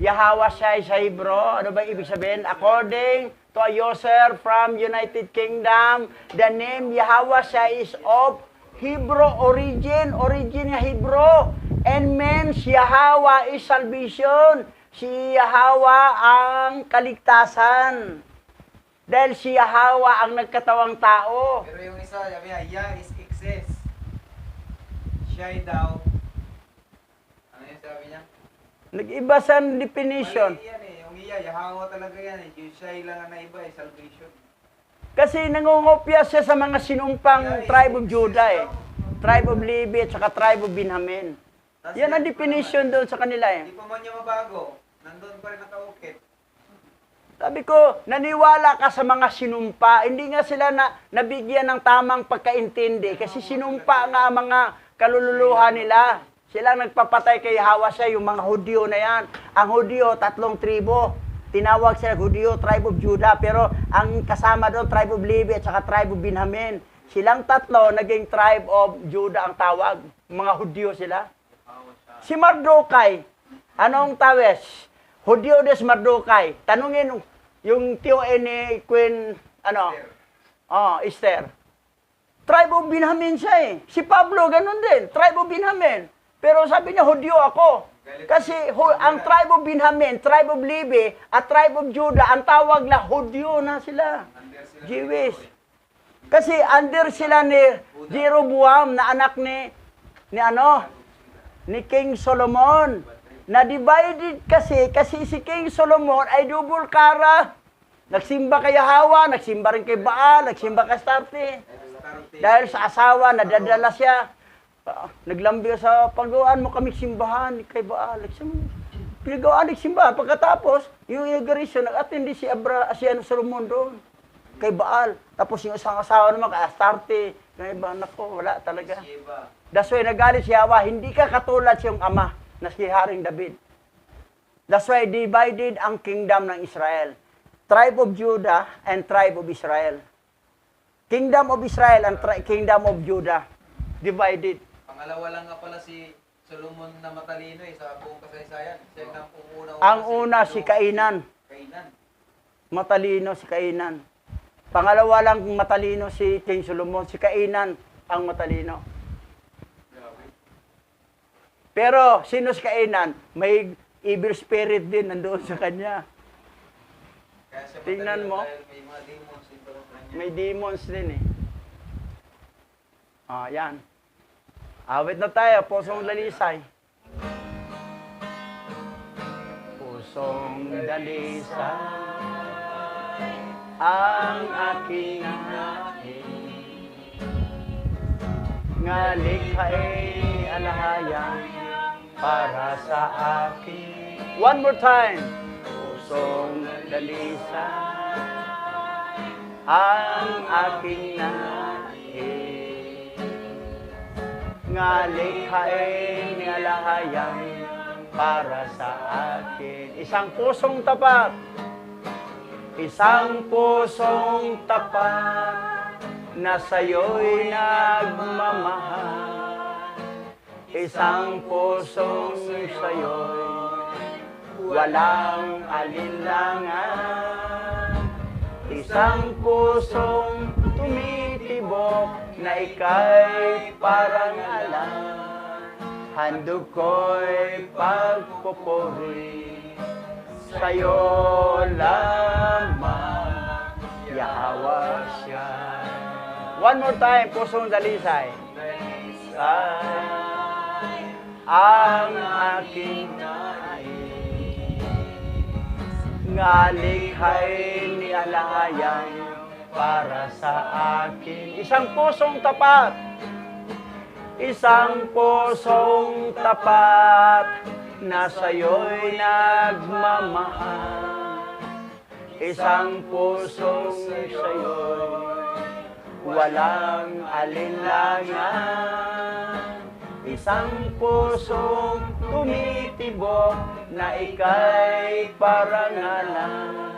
Yahweh Shai sa Hebrew? Ano bang ibig sabihin? According to a user from United Kingdom, the name Yahweh Shai is of Hebrew origin niya Hebrew, and means Yahweh is salvation. Si Yahweh ang kaligtasan. Dahil si Yahweh ang nagkatawang tao. Pero yung isa, sabi niya, Ya is excess. Siya'y daw. Ano yung sabi niya? Nag-iba sa definition. Mali yan Yung iya, Yahweh talaga yan Yung siya'y lang na iba salvation. Kasi nangungopya siya sa mga sinumpang tribe of Judah Tribe of Levi at saka tribe of Benjamin. Yan ang definition doon sa kanila Hindi pa man niya mabago. Nandun pa rin nakaukit. Sabi ko, naniwala ka sa mga sinumpa. Hindi nga sila nabigyan ng tamang pagkaintindi. Kasi sinumpa nga mga kalululuha nila. Silang nagpapatay kay Hawasya, yung mga Hudyo na yan. Ang Hudyo, 3 tribo. Tinawag sila Hudyo, tribe of Judah. Pero ang kasama doon, tribe of Levi at saka tribe of Benjamin. Silang tatlo, naging tribe of Judah ang tawag. Mga Hudyo sila. Si Mardokai, anong tawes? Hudyo des Mardokai. Tanungin yung tiyoin ni Queen, Esther. Tribe of Benjamin siya eh. Si Pablo, ganun din. Tribe of Benjamin. Pero sabi niya, Hudyo ako. Kasi ang tribe of Benjamin, tribe of Levi, at tribe of Judah, ang tawag na Hudyo na sila. Jewish. Kasi under sila ni Jeroboam na anak ni King Solomon. Na-divided kasi si King Solomon ay double kara. Nagsimba kay Hawa, nagsimba rin kay Baal, nagsimba kay Astarte. Dahil sa asawa, nadadala siya. Naglambi sa pagawaan mo kami simbahan kay Baal. Pinagawaan ng simbahan. Pagkatapos, yung immigration, nag-attend si Solomon doon kay Baal. Tapos yung isang asawa naman kay Astarte. Kaya ba, nako, wala talaga. That's why nagalit si Hawa, hindi ka katulad siyang ama na si Haring David. That's why divided ang kingdom ng Israel. Tribe of Judah and tribe of Israel. Kingdom of Israel and kingdom of Judah. Divided. Pangalawa lang nga pala si Solomon na matalino sa buong kasaysayan. Siya ang una. Ang una si Kainan. Matalino si Kainan. Pangalawa lang matalino si King Solomon. Si Kainan ang matalino. Pero sino si Kainan? May evil spirit din nandoon sa kanya. Tingnan mo. May mga demons dito sa kanya. May demons din eh. Yan. Awit na tayo, Pusong Dalisay. Pusong dalisay ang aking nais, nga likhain alahayang para sa akin. One more time. Pusong dalisay ang aking nais, nga likhain ni alahayang para sa akin. Isang pusong tapat. Isang pusong tapat na sa'yo'y nagmamahal. Isang pusong sa'yo'y walang alinlangan. Isang pusong tumitibok na ika'y parang alam. Handog ko'y pagpupuri sa'yo lamang, Yahweh siya. One more time, Pusong Dalisay. Ang aking nais, nga likhain ni alahayang para sa akin. Isang pusong tapat. Isang pusong tapat na sa'yo'y nagmamahal. Isang pusong sa'yo'y walang alinlangan. Isang pusong tumitibok na ika'y parangalan.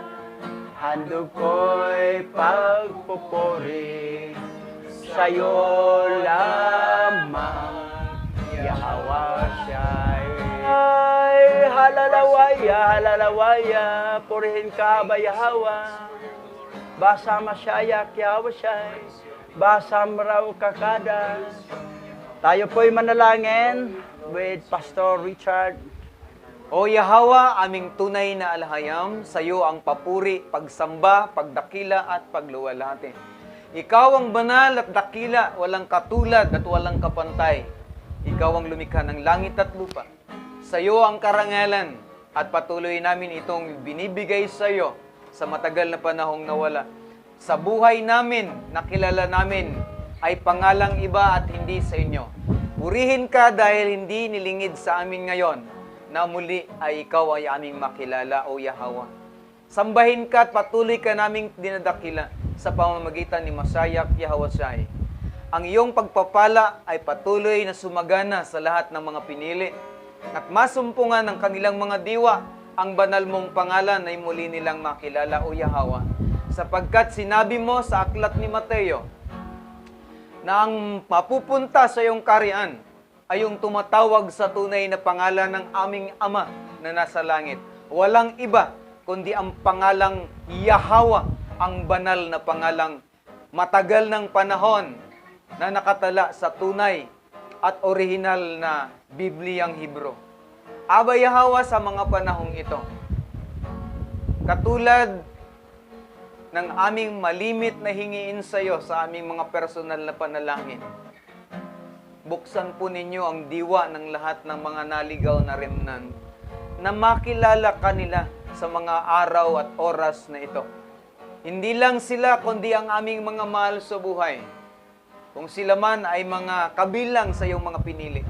Handog ko'y pagpupuri sa'yo lamang, Yahweh siya'y. Ay, halalawaya, halalawaya, purihin ka ba, Yahweh? Basa masyayak, Yahweh siya'y, basa maraw kakada. Tayo po'y manalangin with Pastor Richard. O Yahweh, aming tunay na alahayam, sa iyo ang papuri, pagsamba, pagdakila at pagluwalhati. Ikaw ang banal at dakila, walang katulad at walang kapantay. Ikaw ang lumikha ng langit at lupa. Sa iyo ang karangalan at patuloy namin itong binibigay sa iyo sa matagal na panahong nawala. Sa buhay namin, nakilala namin ay pangalang iba at hindi sa inyo. Purihin ka dahil hindi nilingid sa amin ngayon na muli ay ikaw ay aming makilala, O Yahweh. Sambahin ka at patuloy ka naming dinadakila sa pamamagitan ni Masayak Yahweh Shai. Ang iyong pagpapala ay patuloy na sumagana sa lahat ng mga pinili at masumpungan ng kanilang mga diwa ang banal mong pangalan ay muli nilang makilala, O Yahweh. Sapagkat sinabi mo sa aklat ni Mateo na ang mapupunta sa iyong karian ay yung tumatawag sa tunay na pangalan ng aming Ama na nasa langit. Walang iba kundi ang pangalang Yahweh, ang banal na pangalang matagal ng panahon na nakatala sa tunay at orihinal na Bibliyang Hebro. Aba Yahweh, sa mga panahong ito, katulad ng aming malimit na hingiin sa iyo sa aming mga personal na panalangin, buksan po ninyo ang diwa ng lahat ng mga naligaw na remnant na makilala kanila sa mga araw at oras na ito. Hindi lang sila, kundi ang aming mga mahal sa buhay. Kung sila man ay mga kabilang sa iyong mga pinili,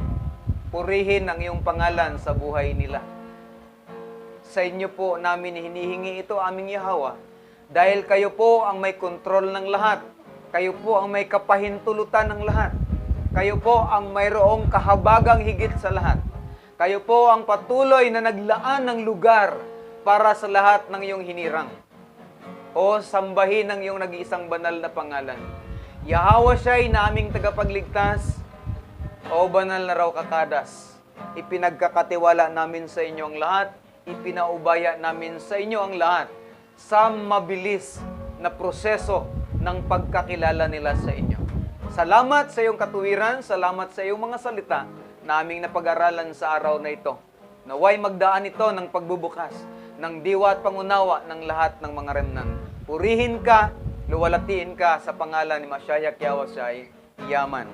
purihin ang iyong pangalan sa buhay nila. Sa inyo po namin hinihingi ito, aming Yahweh, dahil kayo po ang may kontrol ng lahat. Kayo po ang may kapahintulutan ng lahat. Kayo po ang mayroong kahabagang higit sa lahat. Kayo po ang patuloy na naglaan ng lugar para sa lahat ng iyong hinirang. O sambahin ang iyong nag-iisang banal na pangalan. Yahweh siya'y naming tagapagligtas, o banal na raw kakadas. Ipinagkakatiwala namin sa inyo ang lahat, ipinaubaya namin sa inyo ang lahat sa mabilis na proseso ng pagkakilala nila sa inyo. Salamat sa iyong katuwiran, salamat sa iyong mga salita na aming napag-aralan sa araw na ito. Naway magdaan ito ng pagbubukas, ng diwa at pangunawa ng lahat ng mga remnant. Purihin ka, luwalatiin ka sa pangalan ni Mashiach Yahweh, Yaman.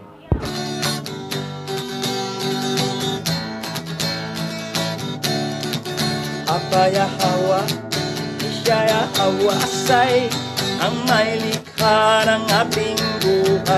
Apa Yahweh, Yahweh say ang may likha ng ating buhay.